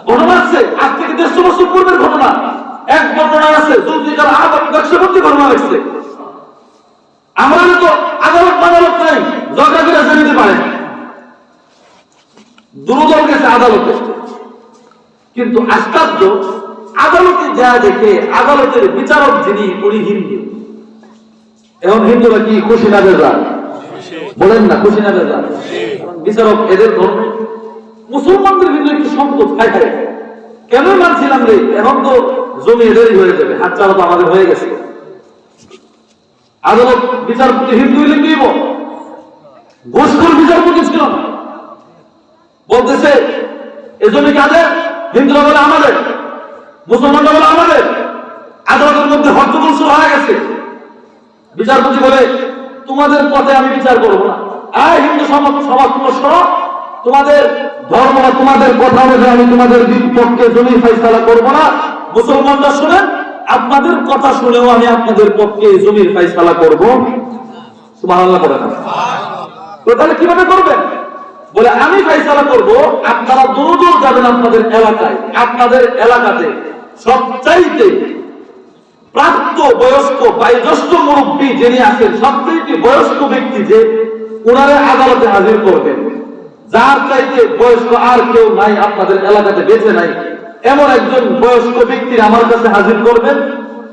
ঘটনা আছে আজ থেকে 150 বছর পূর্বের ঘটনা। এক ঘটনা আছে, জুলফিকার আহমদ নকশবন্দি ঘটনা লিখছে। আমরা তো আদালত মাদালত নাই, ঝগড়া করে জানিতে পারে, দুর্দল গেছে আদালতে। কিন্তু আশ্চর্য, আদালতে যা দেখে আদালতের বিচারক যিনি, উনি হিন্দু। এখন হিন্দুরা কি খুশি না বেজার? বলেন না, খুশি না বেজার? বিচারক এদের ধর্ম। মুসলমানদের কিন্তু একটু সংকোচ, খাই খাই কেন মানছিলাম রে, এখন তো জমি এদেরই হয়ে যাবে, হাত চালা তো আমাদের হয়ে গেছে। আদালত বিচারপতি হিন্দু হইলে কি ঘুষখোর বিচারপতি ছিল না, বলতেছে এ জমি কাদের? হিন্দুরা বলে আমাদের, মুসলমানরা বলে আমাদের। আদালতের মধ্যে হট্টগোল শুরু হয়ে গেছে। বিচারপতি বলে, তোমাদের পথে আমি বিচার করবো না। হিন্দু সমাজ তোমাদের ধর্ম না, তোমাদের কথা অনুযায়ী আমি তোমাদের পক্ষে জমি ফয়সালা করবো না। মুসলমানরা শুনেন, আপনাদের কথা শুনেও আমি আপনাদের পক্ষে জমির ফয়সালা করবো। সুবহানাল্লাহ বলেন। তো তাহলে কিভাবে করবেন? বলে, আমি ফয়সালা করব, আপনারা দূর যাবেন আপনাদের এলাকায়। আপনাদের এলাকাতে সবচাইতে প্রাপ্ত বয়স্ক বয়োজ্যেষ্ঠ মুরব্বী যিনি আছেন, সবচাইতে বয়স্ক ব্যক্তি যে, ওনারে আদালতে হাজির করবেন। যার চাইতে বয়স্ক আর কেউ নাই আপনাদের এলাকাতে, বেঁচে নাই, এমন একজন বয়স্ক ব্যক্তির আমার কাছে হাজির করবেন।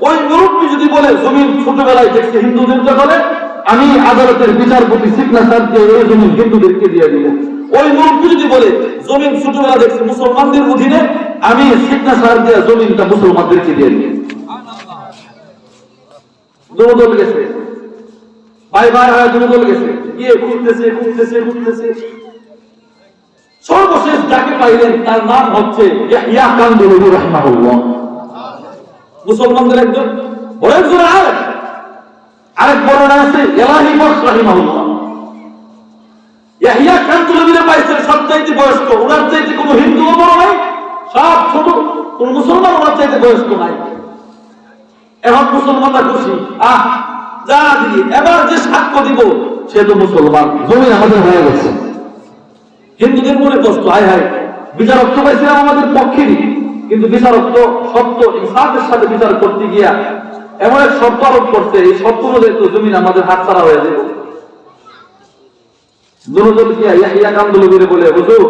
ওই মুরব্বী যদি বলে জমিন ছোটবেলায় দেখছে হিন্দুদের দখলে, আমি আদালতের বিচারপতি সিগনেচার দিয়ে এই জমিন হিন্দুদেরকে দিয়ে দিব। ওই মুরব্বী যদি বলে জমিন ছোটবেলা দেখছে মুসলমানদের অধীনে, আমি সিগনেচার দিয়ে জমিনটা মুসলমানদেরকে দিয়ে দিব। দুদল গেছে, ভাই ভাই হয়, দুদল গেছে, গিয়ে ঘুরতেছে ঘুরতেছে ঘুরতেছে, সর্বশেষ যাকে পাইলেন তার নাম হচ্ছে ইয়াহইয়া কান্দুলভী রাহিমাহুল্লাহ। মুসলমানদের একজন বড় একজন আলেম। আরেক বর্ণনা আছে এলাহি বক্স রাহিমাহুল্লাহ। ইয়াহইয়া কান্দুলভীরে পাইছেন সবচাইতে বয়স্ক, ওনার চাইতে কোনো হিন্দুও বড় নাই, সব ছোট, কোন মুসলমান ওনার চাইতে বয়স্ক নাই। এখন মুসলমানরা খুশি, যা দিয়ে এবার যে সাক্ষ্য দিব সে তো মুসলমান, জমি আমাদের হয়ে গেছে। হিন্দুদের মনে কষ্ট, হায় হায়, বিচারক তো পাইছিলাম আমাদের পক্ষেরই, কিন্তু বিচারক তো সত্য ইনসাফের সাথে বিচার করতে গিয়া এমন এক শর্ত আরোপ করছে, এই শর্ত অনুযায়ী তো জমিন আমাদের হাতছাড়া হয়ে যাবে। দুদল গিয়া ইয়াহইয়া কান্দুলভীরে বলে, হুজুর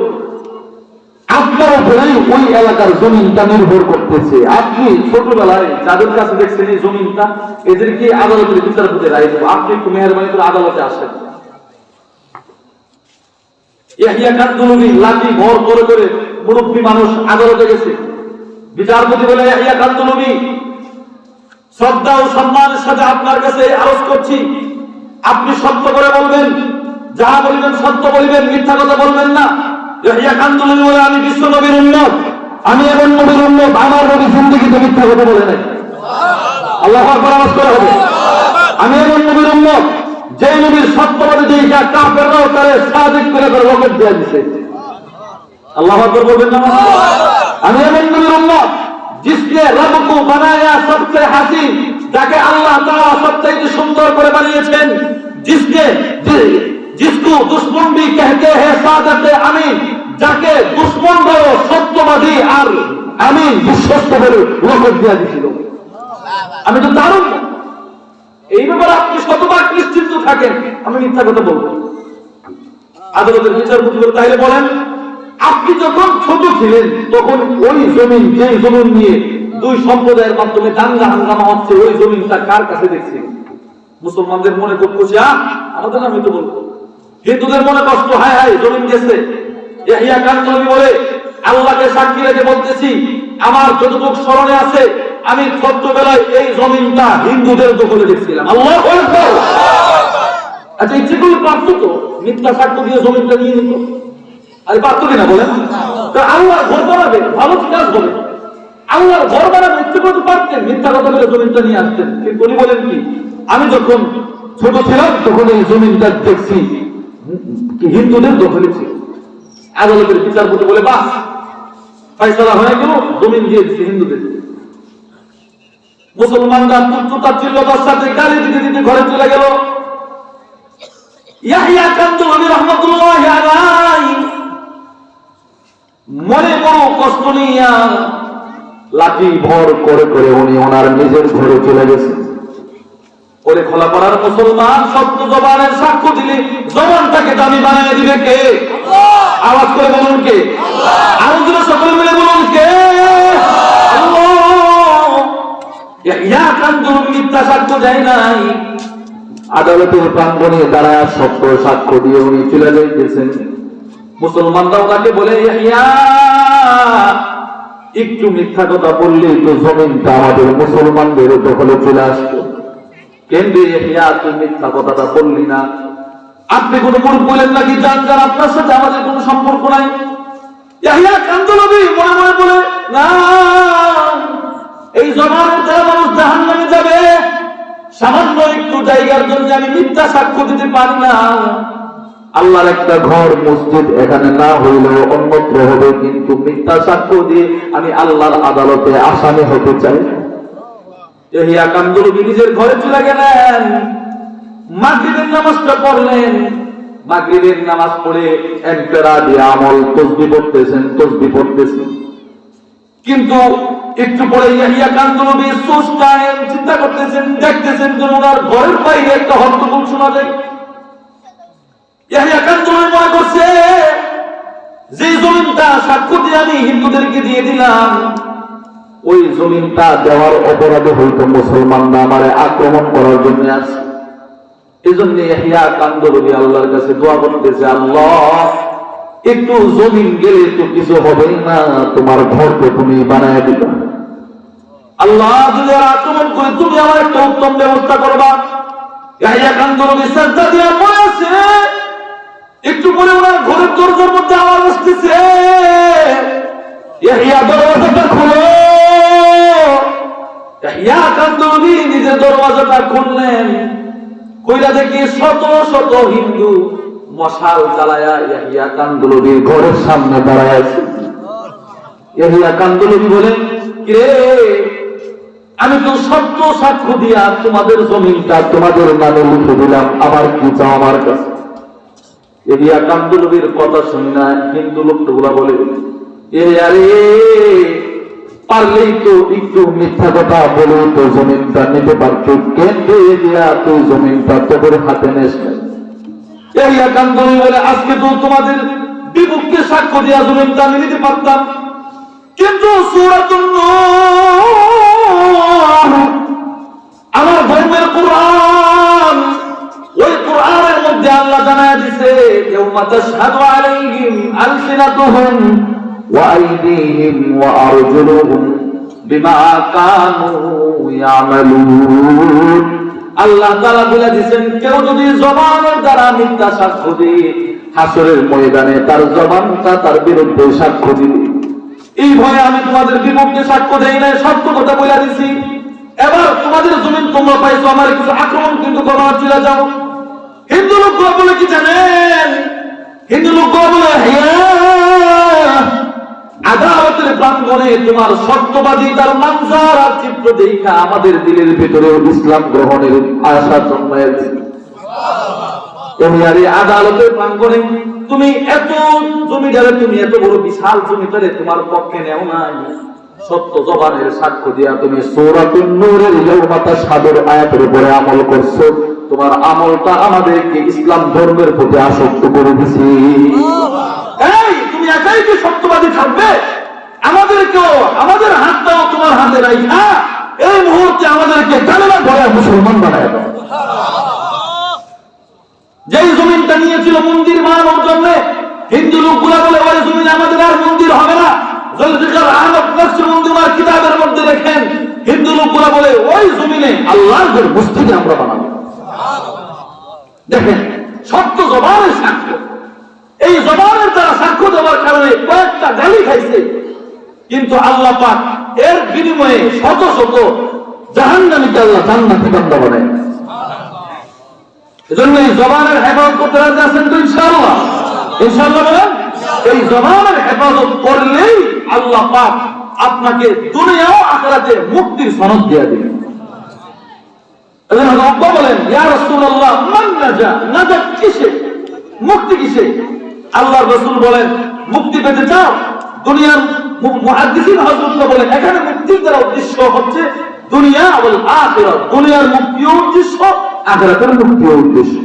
আপনার উপরেই ওই এলাকার জমিনটা নির্ভর করতেছে। আপনি ছোটবেলায় যাদের কাছে দেখছেন এই জমিনটা, এদেরকে আদালতের বিচারপতি রায় দেবো, আপনি একটু মেহরবানি করে আদালতে আসেন। ইয়াহইয়া কান্দুলভী লাঠি ভর করে করে মুরব্বী মানুষ আদালতে গেছে, বিচারপতি বলে, ইয়াহিয়া কান্দুলবি, শ্রদ্ধা ও সম্মানের সাথে আপনার কাছে আরজ করছি, আপনি সত্য করে বলবেন, যাহা বলিবেন সত্য বলিবেন, মিথ্যা কথা বলবেন না। ইয়াহিয়া কান্দুলবি বলে, আমি বিশ্ব নবীর উম্মত, আমি এমন নবীর উম্মত, আমার নবী জিন্দেগিতে মিথ্যা কথা বলে নাই। আল্লাহু আকবার আওয়াজ করা হবে। আমি এমন নবীর উম্মত, যে নবীর সত্যবাদী দিকে কাফেররাও তারে সাদিক করে করে রকেট দিয়ে দিছে। আল্লাহু আকবার বলবেন না? আমি এমন নবীর উম্মত, जिसने रब को बनाया सबसे हसीन, যাকে আল্লাহ তাআলা সবচেয়ে সুন্দর করে বানিয়েছেন, जिसको दुश्मन भी कहते हैं सादत আমিন, যাকে দুশমন বলো সত্যবাদী আর আমিন বিশ্বস্ত বলে রকেট দিয়ে দিছিল। আমি তো দারুণ, এই ব্যাপারে আপনি শতভাগ নিশ্চিন্ত থাকেন আমি মিথ্যা কথা বলবো। আদালতের বিচারপতি বলে, তাহলে বলেন, আপনি যখন ছোট ছিলেন তখন ওই জমিন, যে জমিন নিয়ে দুই সম্প্রদায়ের মাধ্যমে দাঙ্গা হাঙ্গামা হচ্ছে, ওই জমিনটা কার কাছে দেখছেন? মুসলমানদের মনে খুব খুশি, আমাদের নামে তো বলবো। হিন্দুদের মনে কষ্ট, হায় হায় জমিন গেছে। ইয়াহিয়া কান্দুলবি বলে, আল্লাহকে সাক্ষী রেখে বলতেছি, আমার যতটুকু স্মরণে আছে, আমি ছোট্টবেলায় এই জমিনটা হিন্দুদের দখলে দেখছিলাম। আল্লাহু আকবার। আচ্ছা, ইচ্ছে করলে পারতো তো মিথ্যা সাক্ষ্য দিয়ে জমিনটা নিয়ে নিত, আরে পারতো কিনা বলেন? আল্লাহর ঘর বানাবে, ভালো কাজ বলে, আল্লাহর ঘর বানাবে, ইচ্ছে করতে পারতেন, মিথ্যা কথা বলে জমিনটা নিয়ে আসতেন। কিন্তু উনি বলেন কি, আমি যখন ছোট ছিলাম তখন এই জমিনটা দেখছি হিন্দুদের দখলে ছিল। আদালতের বিচারপতি বলে, বাস ফয়সালা হয়ে গেল, জমিন দিয়ে দিচ্ছে হিন্দুদের। মুসলমানরা তুচ্ছ-তাচ্ছিল্যতার সাথে গালি দিতে দিতে ঘরে চলে গেল। ইয়াহিয়া কান্দুলবি রাহমাতুল্লাহি আলাইহি মনে বড় কষ্ট নিয়া লাঠি ভর করে করে উনি ওনার নিজের ঘরে চলে গেছেন। ওরে খোলাপাড়ার মুসলমান, সত্য জবানের সাক্ষ্য দিলে জবানটাকে দামি বানিয়ে দিবে কে? আওয়াজ করে বলুন কে? আরো জোরে সকলে মিলে বলুন কে? ইয়াহিয়া কান্দুলবি মিথ্যা সাক্ষ্য দেয় নাই, আদালতের প্রাঙ্গণে দাঁড়ায় সত্য সাক্ষ্য দিয়ে উনি চলে যাইতেছেন। মুসলমানরা ওনাকে বলে, ইয়াহিয়া একটু মিথ্যা কথা বললে তো জমিনটা আমাদের মুসলমানদের দখলে চলে আসতো, কিন্তু ইয়াহিয়া তুই মিথ্যা কথাটা বললি না, আপনি কোনো মুরুখ বলেন নাকি যান যান, আপনার সাথে আমাদের কোনো সম্পর্ক নাই। ইয়াহিয়া কান্দুলবি মনে মনে বলে, না, এই জমানার যারা মানুষ জাহান্নামে যাবে, সামান্য একটু জায়গার জন্য আমি মিথ্যা সাক্ষ্য দিতে পারি না। আল্লাহর একটা ঘর মসজিদ এখানে না হইলেও অন্যত্র হবে, কিন্তু মিথ্যা সাক্ষ্য দিয়ে আমি আল্লাহর আদালতে আসামি হতে চাই। ইয়াহিয়া কান্দুলবি নিজের ঘরে চলে গেলেন, মাগরিবের নামাজটা পড়লেন। মাগরিবের নামাজ পড়ে একবেলা দিয়ে আমল তসবিহ পড়তেছেন, কিন্তু একটু পরে ইয়াহিয়া কান্দুলবি চিন্তা করতেছেন, দেখতেছেন যে ওনার ঘরের বাইরে একটা হট্টগোল শোনা যায়। ইয়াহিয়া কান্দুলবি মনে করছে, যে জমিনটা সাক্ষ্য দিয়ে আমি হিন্দুদেরকে দিয়ে দিলাম, ওই জমিনটা দেওয়ার অপরাধে হয়তো মুসলমানরা আমারে আক্রমণ করার জন্য আছে। এই জন্য ইয়াহিয়া কান্দুলবি আল্লাহর কাছে দোয়া করতেছে, আল্লাহ একটু জমিন গেলে তো কিছু হবে না, তোমার ঘরকে তুমি বানায় দিবে। আল্লাহ যদি আক্রমণ করে তুমি আমার একটা উত্তম ব্যবস্থা করবা। ইয়াহিয়া কান্দুলবি সাজদা দিয়ে পড়েছে, একটু পরে ওনার ঘরের দরজার মধ্যে আওয়াজ আসতেছে, ইয়াহিয়া দরজাটা খুলো। ইয়াহিয়া কান্দুলবি নিজের দরজাটা খুললেন, কইরা দেখি শত শত হিন্দু মশাল জ্বালায়া ইয়াহিয়া কান্দুলবির ঘরের সামনে দাঁড়ায় আছে। ইয়াহিয়া কান্দুলবি বলেন, কে, আমি তো সত্য সাক্ষ্য দিয়া তোমাদের জমিনটা তোমাদের নামে লিখে দিলাম, আবার কি চাও আমার কাছে? ইয়াহিয়া কান্দুলবির কথা শুনি না হিন্দু লোকগুলা বলে, আরে পারলেই তো একটু মিথ্যা কথা বলে তো জমিনটা নিতে পারতো, কিন্তু এরিয়া তুই জমিনটা তোদের হাতে নেস। ইয়াহিয়া কান্দুলবি বলে, আজকে তো তোমাদের বিপক্ষে সাক্ষ্য দিয়া জমিনটা আমি নিতে পারতাম, কিন্তু সূরাতুন নূর আমার ধর্মের কোরআন, ওই কোরআনের মধ্যে আল্লাহ জানায় দিয়েছে, ইয়াউমা তাশহাদু আলাইহিম আলসিনাতুহুম ওয়া আইদিহিম ওয়া আরজুলুহুম বিমা কানু ইয়ামালুন। আল্লাহ তাআলা বলে দিয়েছেন, কেউ যদি জবানের দ্বারা মিথ্যা সাক্ষ্য দেয়, হাসরের ময়দানে তার জবানটা তার বিরুদ্ধে সাক্ষ্য দিবে। এই ভয়ে আমি তোমাদের বিপক্ষে সাক্ষ্য দেই নাই, সত্য কথা বলে দিছি। এবার তোমাদের জমিন তোমরা পাইছো, আমার কিছু আক্রমণ কিন্তু করার চলে যাও। হিন্দু লোকগুলো বলে কি জানেন? হিন্দু লোকগুলো বলে, হ্যাঁ, আদালতের প্রাঙ্গণে তোমার সত্যবাদী তার মানজার আর চিত্র দেখা আমাদের দিলের ভেতরে ইসলাম গ্রহণের আশা জন্মাইছে। আদালতের প্রাঙ্গণে তুমি এত জমিদারে, তুমি এত বড় বিশাল জমিদারে তোমার পক্ষে নেও নাই, সত্য জবানের সাক্ষ্য দিয়া তুমি সূরাতুন নূরের ইয়াউমা তাশহাদুর আয়াতের উপরে আমল করছো। তোমার আমলটা আমাদেরকে ইসলাম ধর্মের প্রতি আসক্ত করে দিয়েছে। এই তুমি একাই কি সত্যবাদী থাকবে? আমাদেরকেও, আমাদের হাতটাও তোমার হাতে রাখা এই মুহূর্তে আমাদেরকে কালেমা পড়ে মুসলমান বানায় দাও। যেই জমিনটা নিয়েছিল মন্দির বানানোর জন্য, হিন্দু লোকগুলা বলে ওই জমিন আমাদের আর মন্দির হবে না। জলফিকার আহমদ নকশি মন্দির কিতাবের মধ্যে দেখেন, হিন্দু লোকগুলা বলে ওই জমিনে আল্লাহর মসজিদ আমরা বানাবো। দেখেন, সত্য জবানের সাক্ষ্য, এই জবানের দ্বারা সাক্ষ্য দেওয়ার কারণে কয়েকটা গালি খাইছে, কিন্তু আল্লাহ পাক এর বিনিময়ে শত শত জাহান্নামীকে আল্লাহ জান্নাতি বান্দা বানায়। এজন্য এই জবানের হেফাজত করতে রাজি আছেন তো? ইনশাআল্লাহ, ইনশাআল্লাহ বলেন। এই জবানের হেফাজত করলেই আল্লাহ পাক আপনাকে দুনিয়া ও আখিরাতে মুক্তির সনদ দিয়ে দিবেন। এজন্য আব্বা বলেন, ইয়া রাসূলুল্লাহ, মান নাজা, নাজাত কিসে, মুক্তি কিসে? আল্লাহর রাসূল বলেন, মুক্তি পেতে চাও? দুনিয়ার মুহাদ্দিসিন হযরতরা বলেন, এখানে মুক্তির দ্বারা উদ্দেশ্য হচ্ছে দুনিয়া ওয়াল আখিরাত। দুনিয়ার মুক্তিও উদ্দেশ্য, আখিরাতের মুক্তিও উদ্দেশ্য।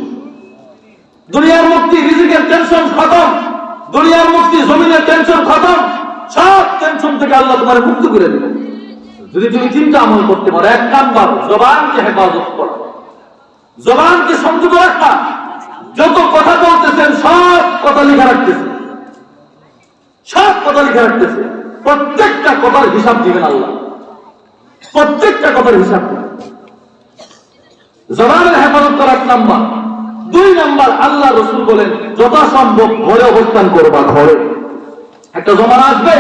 দুনিয়ার মুক্তি, রিজিকের টেনশন খতম। দুনিয়ার মুক্তি, জমিনের টেনশন খতম। সব টেনশন থেকে আল্লাহ তোমার মুক্ত করে দেবেন যদি তুমি চিন্তা আমল করতে পারো। এক নাম্বার, জবানকে হেফাজত করা, জবানকে সংযত রাখা। যত কথা বলতেছেন সব কথা লিখে রাখতেছে, সব কথা লিখে রাখতেছে। প্রত্যেকটা কথার হিসাব দিবেন আল্লাহ, প্রত্যেকটা কথার হিসাব দিবেন। জবানের হেফাজত করা এক নাম্বার। দুই নাম্বার, আল্লাহ রাসূল বলেন যথাসম্ভব ঘরে অবস্থান করবা। ঘরে একটা জমানা আসবে,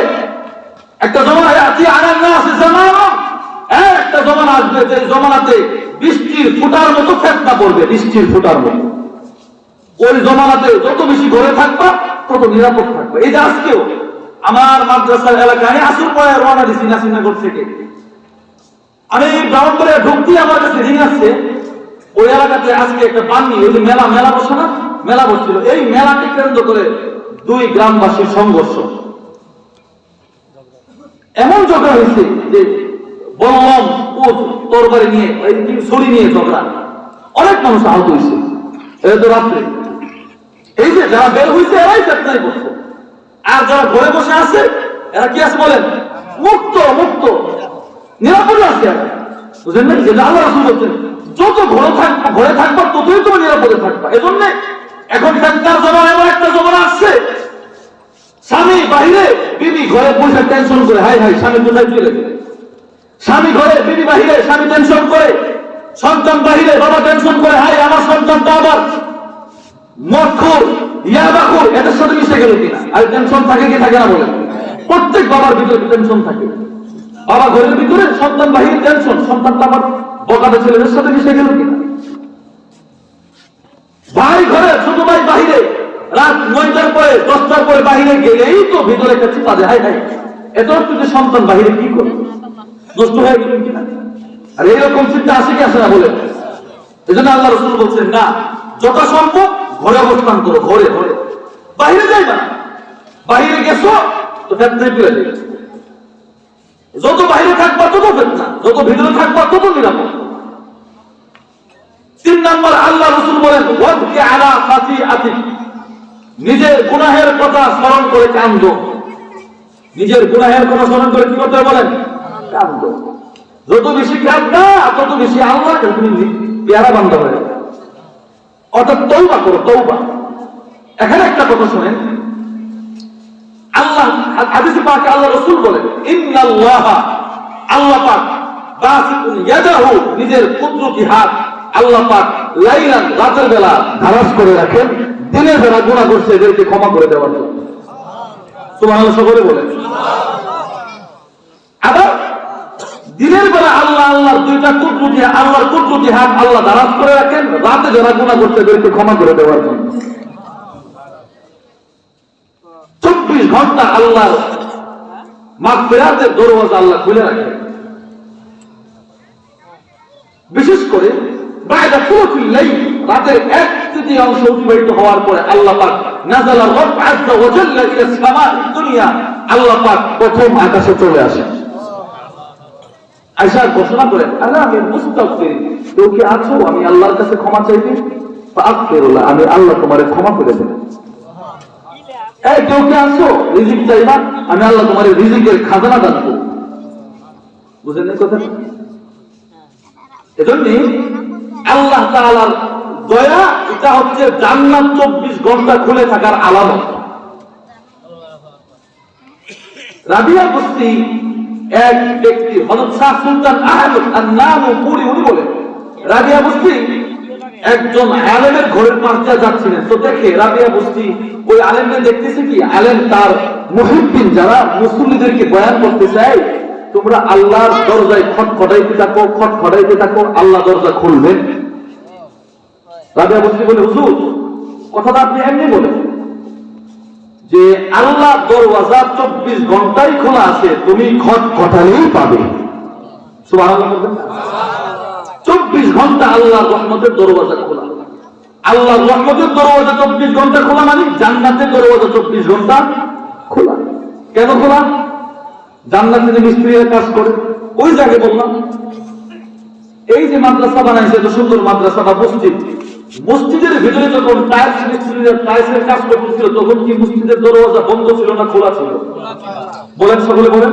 একটা জমানা একটা জমানা আসবে যে জমানাতে বৃষ্টির ফুটার মতো ফেতনা পড়বে, বৃষ্টির ফুটার মতো। ওই জমানাতে যত বেশি ঘরে থাকবা তত নিরাপদ থাকবে। এই যে আজকেও আমার মাদ্রাসার এলাকায় আসর পরে রওনা দিছি নাসিরনগর থেকে, আমি ব্রাহ্মণবাড়িয়া ঢুকতেই আমার কাছে রিং আসছে, ওই এলাকাতে আজকে একটা পানি, ওই যে মেলা মেলা বসে না, মেলা বসছিল। এই মেলাকে কেন্দ্র করে দুই গ্রামবাসীর সংঘর্ষ, এমন ঝগড়া হয়েছে যে বললাম ও তরবারি নিয়ে, ছড়ি নিয়ে ঝগড়া, অনেক মানুষ আহত হয়েছে। এটা তো রাত্রে, এই যে যারা বের হয়েছে এরাই ফেতনায় বসছে, আর যারা ঘরে বসে আছে এরা কি আছে বলেন? মুক্ত, মুক্ত, নিরাপদে আছে। বুঝলেন না? যেটা আল্লাহ রাসূল বলছেন, যত ঘরে থাকবা ততই তুমি নিরাপদে থাকবা। এজন্য এখন ফেতনার জমানা, এমন একটা জমানা আসছে, স্বামী বাহিরে, বিবি ঘরে বসে টেনশন করে, হাই হাই স্বামী কোথায় চলে গেছে। স্বামী ঘরে, বিবি বাহিরে, স্বামী টেনশন করে। সন্তান বাহিরে, বাবা টেনশন করে, হাই আমার সন্তানটা আবার মদখোর, ইয়াবাখোর, এদের সাথে মিশে গেল কিনা। আর টেনশন থাকে কি থাকে না বলেন? প্রত্যেক বাবার ভিতরে টেনশন থাকে। বাবা ঘরের ভিতরে, সন্তান বাহিরে টেনশন, সন্তানটা আবার বকাতে ছেলেদের সাথে মিশে গেল কিনা। ভাই ঘরে, ছোট ভাই বাহিরে, রাত 9টার পরে 10টার পরে বাহিরে গেলেই তো ভিতরে একটা চিন্তা দেয়, হাই হাই এত কিছু সন্তান বাহিরে কি করে, নষ্ট হয়ে গেল কিনা। আর এইরকম চিন্তা আসে কি আসে না বলে? এই জন্য আল্লাহ রাসূল বলছেন, না, যথাসম্ভব ঘরে অবস্থান করো। ঘরে, ঘরে, বাহিরে যাইবা না। বাহিরে গেছো তো ফেতনায় পড়ে যাবে। যত বাহিরে থাকবা তত ফেতনা, যত ভিতরে থাকবা তত নিরাপদ। 3 নাম্বার, আল্লাহ রাসূল বলেন, ওয়াদকি আলা খাতিআতিক, নিজের গুনাহের কথা স্মরণ করে কাঁদো। নিজের গুনাহের কথা স্মরণ করে কি করতে বলেন? কাঁদো। যত বেশি কাঁদবা তত বেশি আল্লাহকে তুমি পেয়ারা বান্দা হয়ে যাবে। অর্থাৎ তওবা করো, তওবা। এখানে একটা কথা শুনেন, আল্লাহ হাদিসে পাকে আল্লাহ রাসূল বলেন, ইন্নাল্লাহা আল্লাহ পাক বাসিতুন ইয়াদাহু, নিজের কুদরতি হাত আল্লাহ পাক লাইলান, রাতের বেলা ধারাস করে রাখেন, দিনের বেলা গুনাহ করছে এদেরকে ক্ষমা করে দেওয়ার জন্য। সুবহানাল্লাহ সকলে বলেন। আবার দিনের বেলা আল্লাহর দুইটা কুদরতি, আল্লাহর কুদরতি হাত আল্লাহ ধারাস করে রাখেন, রাতে যারা গুনাহ করছে এদেরকে ক্ষমা করে দেওয়ার জন্য। 24 ঘন্টা আল্লাহর মাগফিরাতের দরওয়াজা আল্লাহ খুলে রাখেন। বিশেষ করে বায়দা সুলুসিল লাইল, রাতের 1/3 অতিবাহিত হওয়ার পরে আল্লাহ পাক নাযালা রাব্ব আযযা ওয়া জাল্লা ইলা সামাঈ দুনিয়া, আল্লাহ পাক প্রথম আকাশে চলে আসেন। আয়েশা ঘোষণা করেন, আলা আমি মুস্তাগফির, কেউ কি আছো আমি আল্লাহর কাছে ক্ষমা চাইতে? ফাআগফিরুল্লাহ, আমি আল্লাহ তোমারে ক্ষমা করে দেব। এই কেউ কি আছো রিজিক চাইবা? আমি আল্লাহ তোমারে রিজিকের খাজানা দান করব। বুঝেন না কথা? এজন্য আল্লাহ তাআলার দয়া, এটা হচ্ছে জান্নাত 24 ঘন্টা খুলে থাকার আলামত। রাবিয়া বস্তি এক ব্যক্তি, হযরত শাহ সুলতান আহমদ আন-নানুপুরি, উনি বলেন রাবিয়া বস্তি একজন আলেমের ঘরের পাশ দিয়ে যাচ্ছিলেন, তো দেখে রাবিয়া বস্তি ওই আলেমকে দেখতেছে কি, আলেম তার মুহিব্বিন যারা মুসল্লিদেরকে বয়ান করতে চায়, তোমরা আল্লাহর দরজায় খটখটাইতে থাকো, আল্লাহ দরজা খুলবেন। রাবিয়া বস্তি বলে, হুজুর কথাটা আপনি এমনি বলেন যে আল্লাহ দরওয়াজা 24 ঘন্টাই খোলা আছে, তুমি খটখটালেই পাবে। সুবহানাল্লাহ বলবেন। 24 ঘন্টা আল্লাহর রহমতের দরওয়াজা খোলা। আল্লাহর রহমতের দরওয়াজা 24 ঘন্টা খোলা মানে জান্নাতের দরওয়াজা 24 ঘন্টা খোলা। কেন খোলা? জান্নাতে যে মিস্ত্রিরা কাজ করে, ওই জায়গায় বললাম এই যে মাদ্রাসা বানাইছে, এত সুন্দর মাদ্রাসা বা মসজিদ, মসজিদের ভিতরে যখন টাইলস মিস্ত্রিরা টাইলসের কাজ করতেছিল, তখন কি মসজিদের দরওয়াজা বন্ধ ছিল না খোলা ছিল? বলেন সকলে বলেন।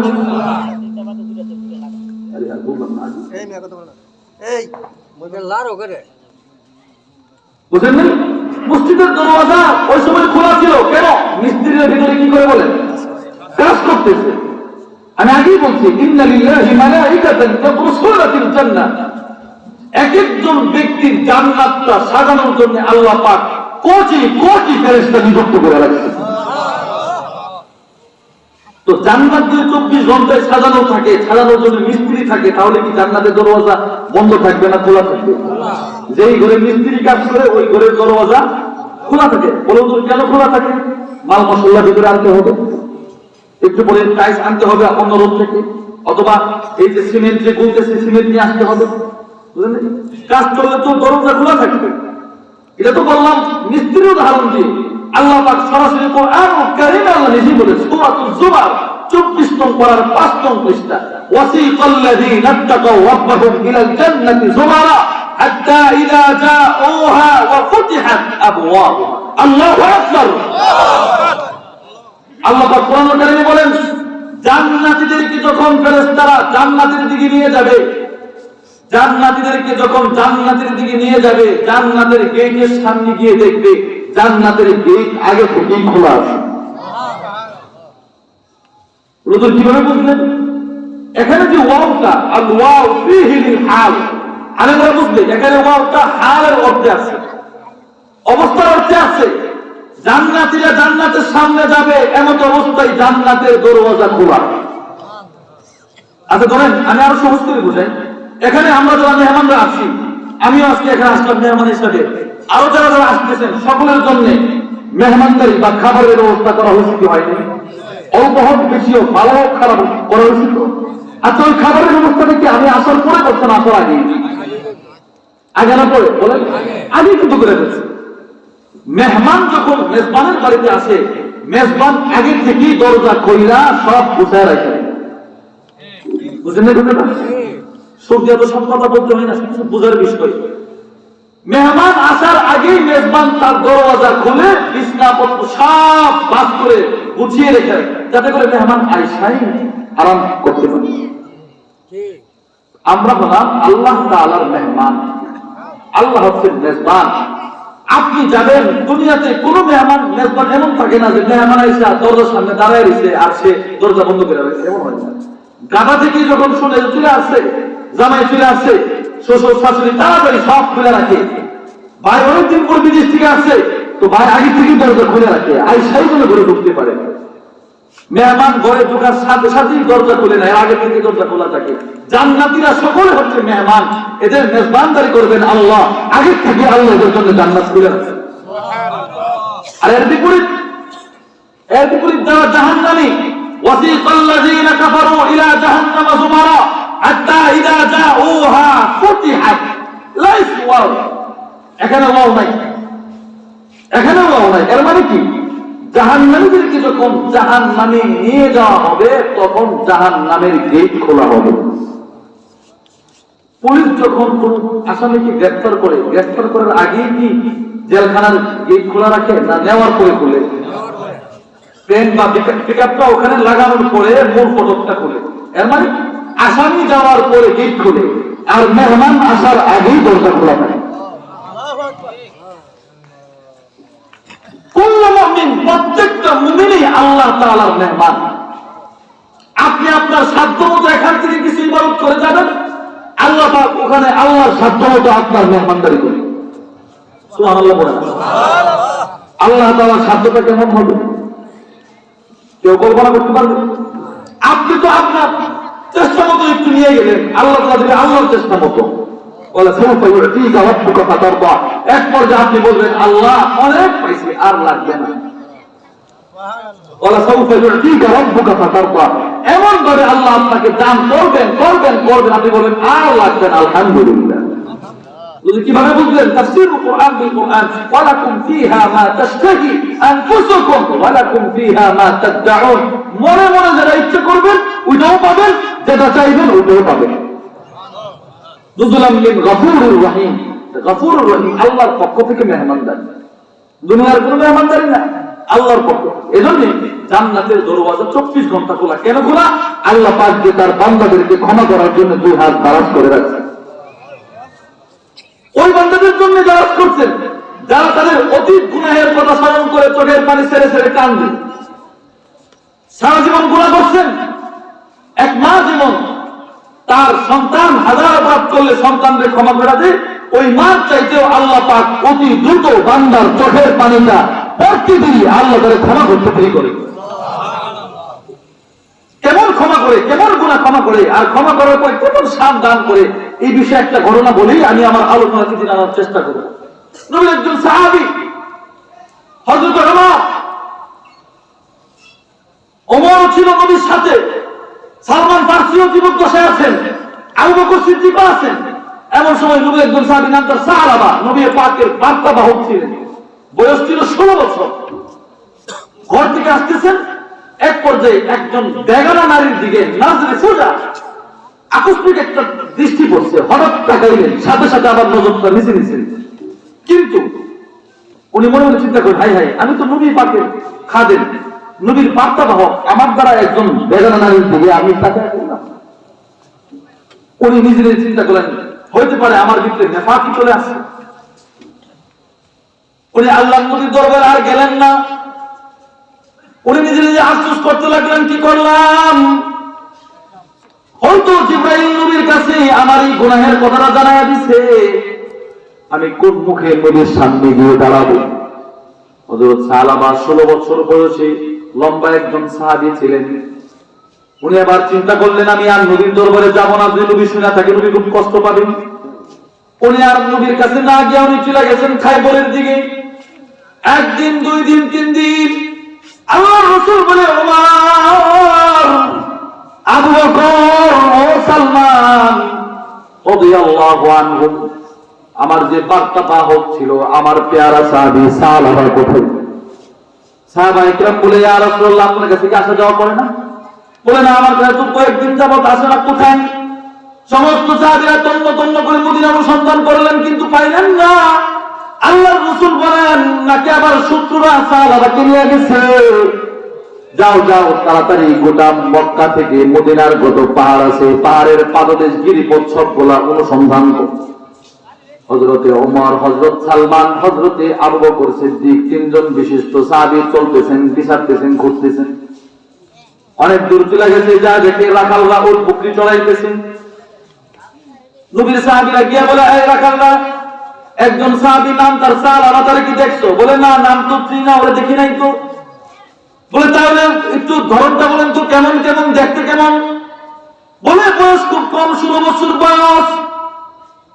বুঝেন না? মসজিদের দরওয়াজা ওই সময় খোলা ছিল, কেন? মিস্ত্রিরা ভিতরে কি করে বলেন কাজ করতেছে। আমি আগেই বলছি, ইন্না লিল্লাহি মালাইকাতান ইয়াদখুলুনা ফিল জান্নাহ, এক একজন ব্যক্তির জান্নাতটা সাজানোর জন্য আল্লাহ পাক কোটি কোটি ফেরেশতা নিযুক্ত করে রাখছেন। তো জান্নাত যদি 24 ঘন্টায় সাজানো থাকে, সাজানোর জন্য মিস্ত্রি থাকে, তাহলে কি জান্নাতের দরওয়াজা বন্ধ থাকবে না খোলা থাকবে? যেই ঘরে মিস্ত্রি কাজ করে ওই ঘরের দরওয়াজা খোলা থাকে। বলুন তো কেন খোলা থাকে? মাল মশলা ভিতরে আনতে হবে, একটু পরে টাইলস আনতে হবে অন্য রোড থেকে, অথবা এই যে সিমেন্ট যে গুলতেছে সিমেন্ট নিয়ে আসতে হবে। বুঝলেন? কাজ চললে তো দরজা খোলা থাকবে। এটা তো বললাম মিস্ত্রির উদাহরণ দিয়ে। আল্লাহ পাক সরাসরি কোরআনুল কারীমে আল্লাহ নিজে বলেছেন, সূরাতুল জুমার 24 নং পারার 5 নং পৃষ্ঠা, ওয়াসিকাল্লাযীনা তাকাউ রাব্বাহুম ইলাল জান্নাতি যুমারা হাত্তা ইযা জাউহা ওয়া ফুতিহাত আবওয়াবুহা। আল্লাহু আকবার। আল্লাহ পাক কোরআনুল কারীমে বলেন, জান্নাতীদেরকে যখন ফেরেশতারা জান্নাতের দিকে নিয়ে যাবে, জান্নাতীদেরকে যখন জান্নাতের দিকে নিয়ে যাবে, জান্নাতের গেটের সামনে গিয়ে দেখবে জান্নাতের গেট আগে থেকেই খোলা আছে। রসুল কিভাবে বুঝলেন? এখানে যে ওয়াওটা, আল ওয়াও ফিহি লিল হাল, আলেমরা বুঝলেন এখানে ওয়াওটা হালের অর্থে আছে, অবস্থার অর্থে আছে। জান্নাতীরা জান্নাতের সামনে যাবে, এমন অবস্থায় জান্নাতের দরওয়াজা খোলা। আচ্ছা ধরেন আমি আরো সহজ করে বুঝাই, এখানে আমরা যারা মেহমানরা আছি, আমিও আজকে এখানে আসলাম মেহমান হিসাবে, আরো যারা যারা আসতেছেন সকলের জন্য মেহমানদারি বা খাবারের ব্যবস্থা করা হয়েছে কি হয়নি? অল্প হোক বেশি হোক, ভালো হোক খারাপ হোক, করা হয়েছিল। আচ্ছা ওই খাবারের ব্যবস্থাটা কি আমি আসার পরে করছেন, আসার আগে? আগে না পরে? বলেন আগে কিন্তু করে ফেলছে। মেহমান যখন মেজবানের বাড়িতে আসে, মেজবান আগে থেকেই দরজা কইরা সব গুছায় রাখে। বুঝলেন না? সবজি এত সব কথা বলতে হয় না, কিছু বোঝার বিষয়। মেহমান আসার আগেই মেজবান তার দরওয়াজা খুলে বিছনাপত্র সব বাস করে গুছিয়ে রেখে, যাতে করে মেহমান আইসাই আরাম করতে পারে। আমরা হলাম আল্লাহ তাআলার মেহমান, আল্লাহ হচ্ছেন মেজবান। আপনি যাবেন, দুনিয়াতে কোনো মেহমান মেজবান এমন থাকে না যে মেহমান এসে দরজার সামনে দাঁড়ায় রয়েছে আর সে দরজা বন্ধ করে রাখছে, এমন হয় না। গাধা থেকে যখন শুনে চলে আসছে, জামাই চলে আসছে, শ্বশুর শাশুড়ি তাড়াতাড়ি সব খুলে রাখে। ভাই অনেকদিন পর বিদেশ থেকে আসছে, তো ভাই আগে থেকে দরজা খুলে রাখে, আই সেই জন্য ঘরে ঢুকতে পারে। মেহমান ঘরে ঢোকার সাথে সাথেই দরজা খুলে নেয়, আগে থেকে দরজা খোলা থাকে। জান্নাতীরা সকলে হচ্ছে মেহমান, এদের মেজবানদারি করবেন আল্লাহ, আগে থেকে আল্লাহ এদের জন্য জান্নাত খুলে রাখে। আর এর বিপরীত যারা জাহান্নামী, ওয়াসিকাল্লাযীনা কাফারু ইলা জাহান্নামা যুমারা হাত্তা ইযা জাউহা ফুতিহাত। লাইস ওয়াও, এখানে ওয়াও নাই, এর মানে কি? জাহান্নামীদেরকে যখন জাহান্নামে নিয়ে যাওয়া হবে তখন জাহান্নামের গেট খোলা হবে। পুলিশ যখন কোন আসামিকে গ্রেফতার করার আগে কি জেলখানার গেট খোলা রাখে, না নেওয়ার পরে খুলে? ট্রেন বা পিকআপটা ওখানে লাগানোর পরে মূল ফটকটা খুলে। এর মানে আসামি যাওয়ার পরে গেট খুলে, আর মেহমান আসার আগেই দরজা খোলা থাকে। প্রত্যেকটা মুমিনই আল্লাহ তাআলার মেহমান। আপনি আপনার সাধ্য মতো এখান থেকে কিছু ইবাদত করে যাবেন, আল্লাহ পাক ওখানে আল্লাহর সাধ্য মতো আপনার মেহমানদারি করবে। সুবহানাল্লাহ বলেন। আল্লাহ তাআলার সাধ্যটা কেমন হবে কেউ কল্পনা করতে পারবে? আপনি তো আপনার চেষ্টা মতো একটু নিয়ে গেলেন, আল্লাহ তাআলা দিবে আল্লাহর চেষ্টা মতো। এক পর্যায়ে আপনি বলবেন আল্লাহ অনেক পাইছি, আর লাগবে না। এমন ভাবে আল্লাহ আপনাকে দান করবেন, আপনি বলবেন আর লাগবেন আলহামদুলিল্লাহ। কিভাবে বুঝলেন? তাফসীরুল কুরআন বিল কুরআন। ওয়ালাকুম ফীহা মা তাশতাহি আনফুসুকুম ওয়ালাকুম ফীহা মা তাদউন। মনে মনে যেটা ইচ্ছা করবেন ওইটাও পাবেন, যেটা চাইবেন ওইটাও পাবেন। গফুরুর রহিম, আল্লাহর পক্ষ থেকে মেহমানদারি, দুনিয়ার কোনো মেহমানদারি না, আল্লাহর পক্ষ। এজন্য জান্নাতের দরওয়াজা 24 ঘন্টা খোলা। কেন খোলা? আল্লাহ পাক যে তার বান্দাদেরকে ক্ষমা করার জন্য দুই হাত দারাজ করে রাখছেন। ওই বান্দাদের জন্য দারাজ করছেন যারা তাদের অতীত গুনাহের কথা স্মরণ করে চোখের পানি ছেড়ে ছেড়ে কান্দে। সারা জীবন গুনাহ করছেন, এক মা যেমন তার সন্তান হাজার পাপ করলে সন্তানদের ক্ষমা করে দেয়, ওই মার চাইতেও আল্লাহ পাক অতি দ্রুত বান্দার চোখের পানিটা প্রতিদিনই আল্লাহ তাদের ক্ষমা করতে দেরি করে। কেমন ক্ষমা করে, কেমন গুনাহ ক্ষমা করে, আর ক্ষমা করার পর কেমন সাবধান করে, এই বিষয়ে একটা ঘটনা বলেই আমি আমার আলোচনা কিছু জানার চেষ্টা করব। নবীর একজন সাহাবী হযরত ওমর ছিল নবীর সাথে, সালমান ফারসিও জীবদ্দশায় আছেন, আবু বকর সিদ্দিকও আছেন। এমন সময় নবীর একজন সাহাবী নাম তার সাহাবা, নবী পাকের বার্তাবাহক ছিলেন, বয়স ছিল 16 বছর। ঘর থেকে আসতেছেন, এক পর্যায়ে একজন বেগানা নারীর দিকে নাজরে সোজা আকস্মিক একটা দৃষ্টি পড়ছে, হঠাৎ তাকাইলেন, সাথে সাথে আবার নজরটা নিচে নিছেন। কিন্তু উনি মনে মনে চিন্তা করেন, হাই হাই, আমি তো নবী পাকের খাদেম, নবীর বার্তাবাহক, আমার দ্বারা একজন বেগানা নারীর দিকে আমি তাকায় করলাম। উনি নিজের চিন্তা করলেন, হইতে পারে আমার ভিতরে নেফাকি চলে আসছে। উনি আল্লাহর নবীর দরবারে আর গেলেন না। উনি নিজে নিজে আফসোস করতে লাগলেন, কি করলাম? হয়তো জিবরাইল নবীর কাছে আমার এই গুনাহের কথাটা জানায়া দিছে, আমি কোন মুখে নবীর সামনে গিয়ে দাঁড়াবো? হযরত সালামা 16 বছর বয়সে লম্বা একজন সাহাবী ছিলেন। উনি আবার চিন্তা করলেন, আমি আর নবীর দরবারে যাব না, যদি নবী শুনে থাকে নবী খুব কষ্ট পাবেন। উনি আর নবীর কাছে না গিয়ে উনি চলে গেছেন খায়বরের দিকে। একদিন, 2 দিন, 3 দিন আল্লাহর রাসূল বলে, ওমর, আবু বকর, ও সালমান রাদিয়াল্লাহু আনহু, আমার যে বার্তাবাহক ছিল আমার পেয়ারা সাহাবী সালামা কোথায়? সাহাবায়ে কেরাম বলে, ইয়া রাসূলুল্লাহ, আপনার কাছে কি আসা যাওয়া করে না? বলে, না, আমার কাছে তো কয়েকদিন যাবত আসে না। কোথায়? সমস্ত সাহাবীরা তন্ন তন্ন করে মদিনা অনুসন্ধান করলেন, কিন্তু পাইলেন না। আল্লাহর রাসূল বলেন, নাকি আবার শত্রুরা সাহাবাকে নিয়ে গেছে? যাও যাও, তাড়াতাড়ি গোটা মক্কা থেকে মদিনার যত পাহাড় আছে, পাহাড়ের পাদদেশ গিরিপথ সবগুলা অনুসন্ধান করো। হযরতে ওমর, হযরত সালমান, হযরতে আবু বকর সিদ্দিক, 3 জন বিশিষ্ট সাহাবী চলতেছেন, বিচারতেছেন, ঘুরতেছেন। অনেক দূর চলে গেছে, যা দেখে রাখালরা ওর বকরি চড়াইতেছে। নবীর সাহাবীরা গিয়া বলে, এই রাখালরা, একজন সাহাবী নাম তার সালাবা, তারে কি দেখছো? বলে না, নাম তো চিনি না, ওরে দেখি নাই তো। বলে তাহলে একটু ধরনটা বলেন তো, কেমন কেমন দেখতে, কেমন? বলে বয়স খুব কম, 16 বছর বয়স,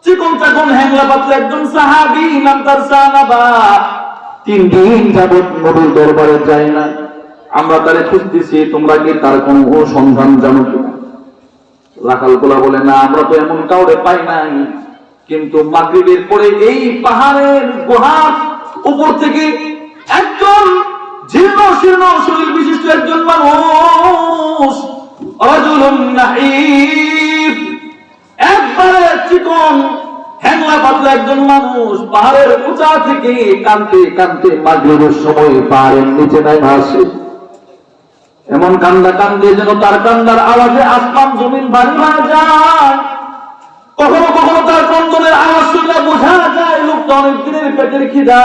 চিকন চাকন হ্যাংলা পাতলা একজন সাহাবী, নাম তার সালাবা। 3 দিন যাবত নবীর দরবারে যায় না, আমরা তারে খুঁজতেছি, তোমরা কি তার কোন সন্ধান জানো কিনা? রাখালগুলা বলে না, আমরা তো এমন কাউরে পাই নাই, কিন্তু মাগরিবের পরে এই পাহাড়ের গুহার উপর থেকে একজন জীর্ণ শীর্ণ শরীর বিশিষ্ট একজন মানুষ, রাজুলুন নাহিব, একবারে চিকন হ্যাংলা পাতলা একজন মানুষ, পাহাড়ের উঁচা থেকে কাঁদতে কাঁদতে মাগরিবের সময় পাহাড়ের নিচে নামে আসে। এমন কান্দা কান্দে যেন তার কান্দার আওয়াজে আসমান জমিন ভারী হয়ে যায়। কখনো কখনো তার কন্দনের আওয়াজ শুনে বোঝা যায় লোকটা অনেক দিনের পেটের খিদা।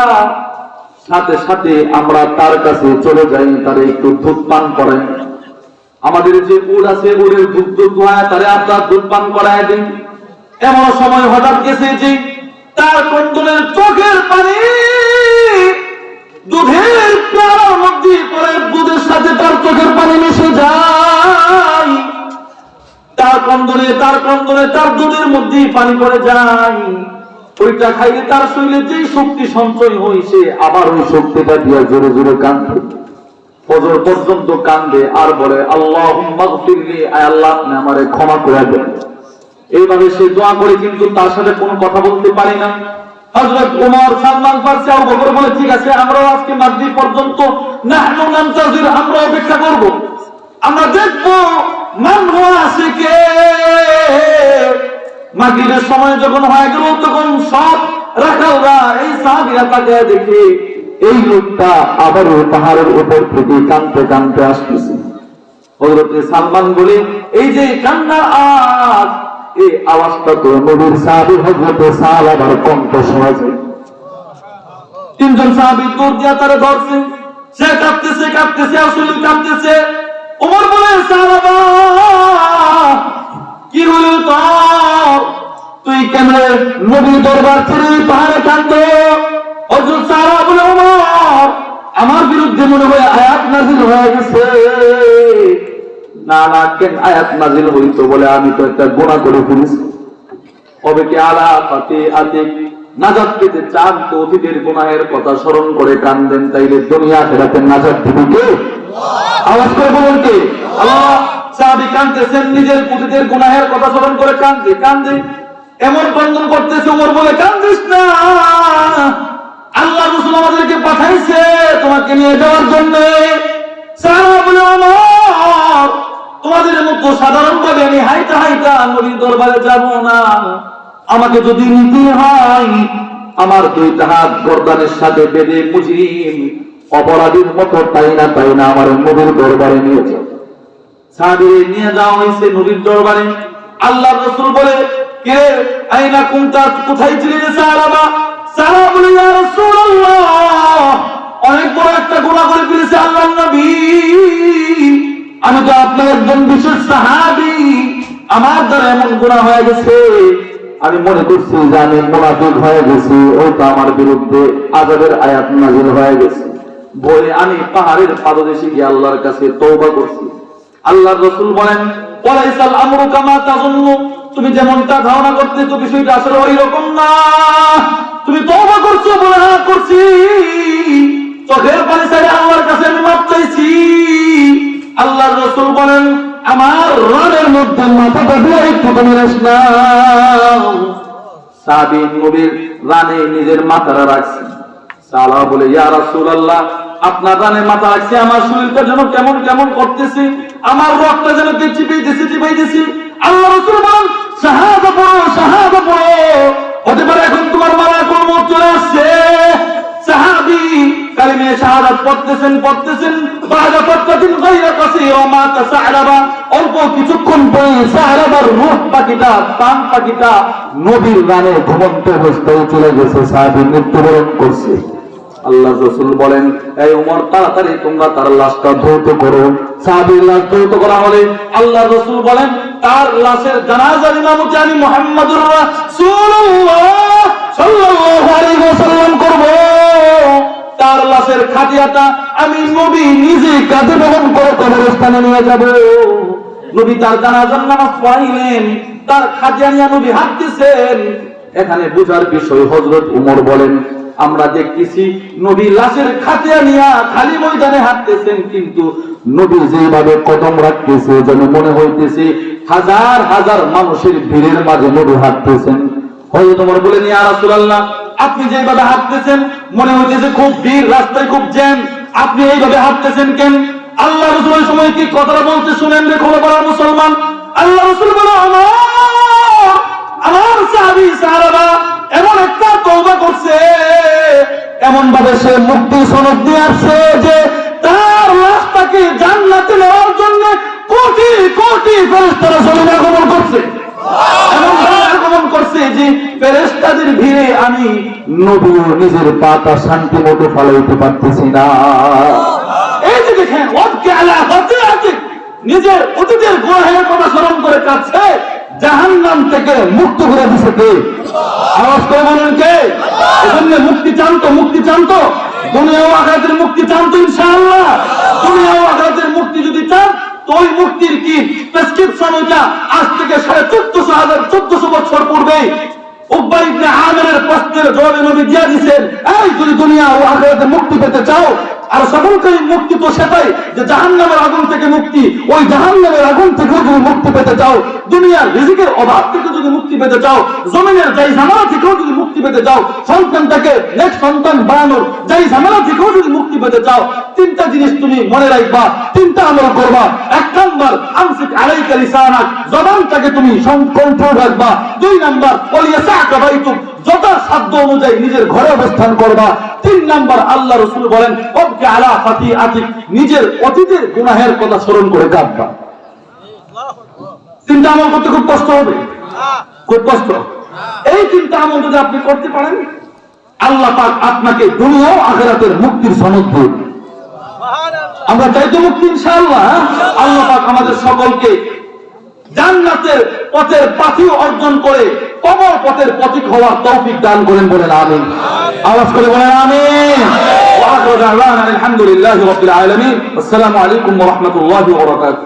সাথে সাথে আমরা তার কাছে চলে যাই, তারে একটু দুধ পান করাই। আমাদের যে উট আছে, উটের দুধ দোয়ায় তারে আপনার দুধ পান করায় দিন। এমন সময় হঠাৎ গেছে যে তার কন্দনের চোখের পানি দুধের প্যালার মধ্যে পরে, দুধের সাথে তার চোখের পানি মিশে যায়। তার কন্দনে তার দুধের মধ্যে পানি পড়ে যায়। ওইটা খাইলে তার শরীরে যে শক্তি সঞ্চয় হয়েছে, আবার ওই শক্তিটা দিয়ে জোরে জোরে কান্দে, ফজর পর্যন্ত কান্দে আর বলে, আল্লাহুম্মা গফিরলি, আয় আল্লাহ আপনি আমারে ক্ষমা করে দেন। এইভাবে সে দোয়া করে, কিন্তু তার সাথে কোনো কথা বলতে পারে না। হযরত ওমর, সালমান ফারসি, আবু বকর বলে, ঠিক আছে, আমরাও আজকে মাগরিব পর্যন্ত নাহনু নানতাজির, আমরা অপেক্ষা করব, আমরা দেখব মান হুয়া আশিকে। মাগরিবের সময় যখন হয়ে গেল, তখন সব রাখালরা, এই সাহাবীরা তাকে দেখে এই লোকটা আবারও পাহাড়ের উপর থেকে কাঁদতে কাঁদতে আসতেছে। হযরত সালমান বলে, এই যে কান্নার আওয়াজ, এই আওয়াজটা তো নবীর সাহাবী হযরত সালাবার কণ্ঠ শোনা যায়। 3 জন সাহাবী দৌড় দিয়া তারে ধরছে, সে কাঁদতেছে কাঁদতেছে, আসলে কাঁদতেছে। ওমর বলে, সালাবা কি হলো তোর? তুই কেন নবীর দরবার ছেড়ে পাহাড়ে কাঁদতো? হযরত সালাবা বলে, ওমর আমার বিরুদ্ধে মনে হয় আয়াত নাযিল হয়ে গেছে। না না, কেন আয়াত নাযিল হইতো? বলে, আমি তো একটা গুনাহ করে ফেলেছি। কবে কি আলা ফাতে আতিক, নাজাত পেতে চান তো অতীতের গুনাহের কথা স্মরণ করে কান্দেন, তাইলে দুনিয়া আখিরাতে নাজাত দিবে কে? আওয়াজ করে বলুন কে? আল্লাহ। সাহাবী কাঁদতেছেন, নিজের অতীতের গুনাহের কথা স্মরণ করে কান্দে কান্দে এমন বন্ধন করতেছে। ওমর বলে, কান্দিস না, আল্লাহ রাসূল আমাদেরকে পাঠাইছে তোমাকে নিয়ে যাওয়ার জন্য। সাহাবা বলে, ওমর তোমাদের মতো সাধারণ ভাবে আমি হাইটা হাইটা নবীর দরবারে যাব না, আমাকে যদি নিতে হয় আমার 2টা হাত গর্দানের সাথে বেঁধে মুজরিম অপরাধীর মতো তাই না আমার নবীর দরবারে নিয়ে যাও। সাহাবীরে নিয়ে যাওয়া হয়েছে নবীর দরবারে। আল্লাহর রাসূল বলে, কে আইনা কুনতা, কোথায় ছিলেন সাহাবা? সাহাবা বলে, ইয়া রাসূলুল্লাহ অনেক বড় একটা গুনাহ করে ফেলেছে আল্লাহর নবী, আমি তো আপনার একজন বিশেষ সাহাবী, আমার দ্বারা এমন গুনাহ হয়ে গেছে, আমি মনে করছি যে আমি মুনাফিক হয়ে গেছি, ওইটা আমার বিরুদ্ধে আযাবের আয়াত নাযিল হয়ে গেছে। বলে আমি পাহাড়ের পাদদেশে গিয়ে আল্লাহর কাছে তওবা করছি। আল্লাহর রাসূল বলেন, ওয়ালাইসাল আমরু কামা তাযুন্নু, তুমি যেমনটা ধারণা করতেছো বিষয়টা আসলে ওই রকম না। তুমি তওবা করছো? বলে, হ্যাঁ করছি। চোখের পানি ছেড়ে আল্লাহর কাছে আমি মাফ চাইছি। আল্লাহর রাসূল বলেন, আমার রানের মধ্যে মাথাটা দিয়ে একটু নিস না। সাহাবী নবীর রানে নিজের মাথাটা রাখছে। সাহাবা বলে, ইয়া রাসূলুল্লাহ আপনার রানে মাথা রাখছে, আমার শরীরটা যেন কেমন কেমন করতেছে, আমার রক্তটা যেন চিপাইতেছি। আল্লাহ রাসূল বলেন, শাহাদা পড়ো, হতে পারে এখন তোমার মারা কোন মত চলে আসছে। সাহাবী কালিমে শাহাদাত পড়তেছেন বাদা ফাতরাতিন গায়রা কাসীরা মা তাসালাবা, অল্প কিছুক্ষণ পরে সাহাবার রূহ পাখিটা, প্রাণ পাখিটা নবীর রানে ঘুমন্ত অবস্থায় চলে গেছে। সাহাবী মৃত্যুবরণ করছে। আল্লাহর রাসূল বলেন, এই ওমর তাড়াতাড়ি তোমরা তার লাশটা ধৌত করো। সাহাবীর লাশ ধৌত করা হলে আল্লাহর রাসূল বলেন, তার লাশের জানাজার ইমামতি আমি মুহাম্মদুর রাসূলুল্লাহ সাল্লাল্লাহু আলাইহি ওয়াসাল্লাম করব। তার লাশের খাটিয়াটা আমি নবী নিজে কাঁধে বহন করে কবরস্থানে নিয়ে যাব। নবী তার জানাজার নামাজ পড়াইলেন, তার খাটিয়া নিয়ে নবী হাঁটতেছেন। এখানে বুঝার বিষয়, হযরত ওমর বলেন, আমরা দেখতেছি নবী লাশের খাটিয়া নিয়ে খালি ময়দানে হাঁটতেছেন, কিন্তু নবী যেভাবে কদম রাখতেছে যেন মনে হইতেছে হাজার হাজার মানুষের ভিড়ের মাঝে নবী হাঁটতেছেন। হযরত ওমর বলেন, ইয়া রাসূলুল্লাহ, আপনি যেভাবে হাঁটতেছেন মনে হইতেছে খুব ভিড়, রাস্তায় খুব জ্যাম, আপনি এইভাবে হাঁটতেছেন কেন? আল্লাহ রাসূল ওই সময় কি কথাটা বলতে শুনেন রে খবরদার মুসলমান। আল্লাহ রাসূল বলেন, আমার সাহাবী সাহাবা এমন একটা তওবা করছে, এমন ভাবে সে মুক্তি সনদ নিয়ে আসছে যে তার লাশটাকে জান্নাতে নেওয়ার জন্য কোটি কোটি ফেরেশতারা জমিনে আগমন করছে। এমন ভাবে আগমন করছে যে ফেরেশতাদের ভিড়ে আমি নবী নিজের পাটা শান্তি মতো ফালাইতে পারতেছি না। এই যে দেখেন, ওয়াদকে আলা হাতিআতিক, নিজের অতীতের গুনাহের কথা স্মরণ করে কাছে জাহান্নাম থেকে মুক্ত করে দিছে কে? আওয়াজ করে বলেন কে? এজন্য মুক্তি চান তো, মুক্তি চান তো, দুনিয়া ও আখিরাতের মুক্তি চান তো ইনশাআল্লাহ। দুনিয়া ও আখিরাতের মুক্তি যদি চান তো ওই মুক্তির কি প্রেসক্রিপশন, ওইটা আজ থেকে 1400 বছর পূর্বে উকবা ইবনে আমিরের প্রশ্নের জবাবে নবী দিয়ে দিয়েছেন, এই যদি দুনিয়া ও আখিরাতে মুক্তি পেতে চাও, আর সকলকারী মুক্তি তো সেটাই যে জাহান্নামের আগুন থেকে মুক্তি, ওই জাহান্নামের আগুন থেকে যদি মুক্তি পেতে চাও, দুনিয়ার রিজিকের অভাব থেকে যদি মুক্তি পেতে চাও, জমিনের যাই ঝামেলা থেকেও যদি মুক্তি পেতে চাও, সন্তানটাকে নেক্সট সন্তান বানানোর যাই ঝামেলা থেকেও যদি মুক্তি পেতে চাও, তিনটা জিনিস তুমি মনে রাখবা, তিনটা আমল করবা। এক নাম্বার, আমসিক আলাইকা লিসানাক, জবানটাকে তুমি কন্ট্রোল রাখবা। দুই নাম্বার, ওয়ালিয়াসাকা বাইতুক, যথাসাধ্য অনুযায়ী নিজের ঘরে অবস্থান করবা। তিন নাম্বার, আল্লাহ রাসূল বলেন, ওয়াবকি আলা খাতিআতিক, নিজের অতীতের গুনাহের কথা স্মরণ করে কাঁদবা। তিনটা আমল করতে খুব কষ্ট হবে, খুব কষ্ট। এই তিনটা আমল যদি আপনি করতে পারেন, আল্লাহ পাক আপনাকে দুনিয়া ও আখিরাতের মুক্তির সনদ দেন। আমরা চাই তো মুক্তি ইনশাআল্লাহ। আল্লাহ পাক আমাদের সকলকে জান্নাতের পথের পাথি অর্জন করে কবর পথের পথিক হওয়ার তৌফিক দান করেন, বলেন আমিন। আওয়াজ করে বলেন আমিন। ওয়া আখিরু দাওয়ানা আলহামদুলিল্লাহি রাব্বিল আলামিন। আসসালামু আলাইকুম ওয়া রাহমাতুল্লাহি ওয়া বারাকাতুহু।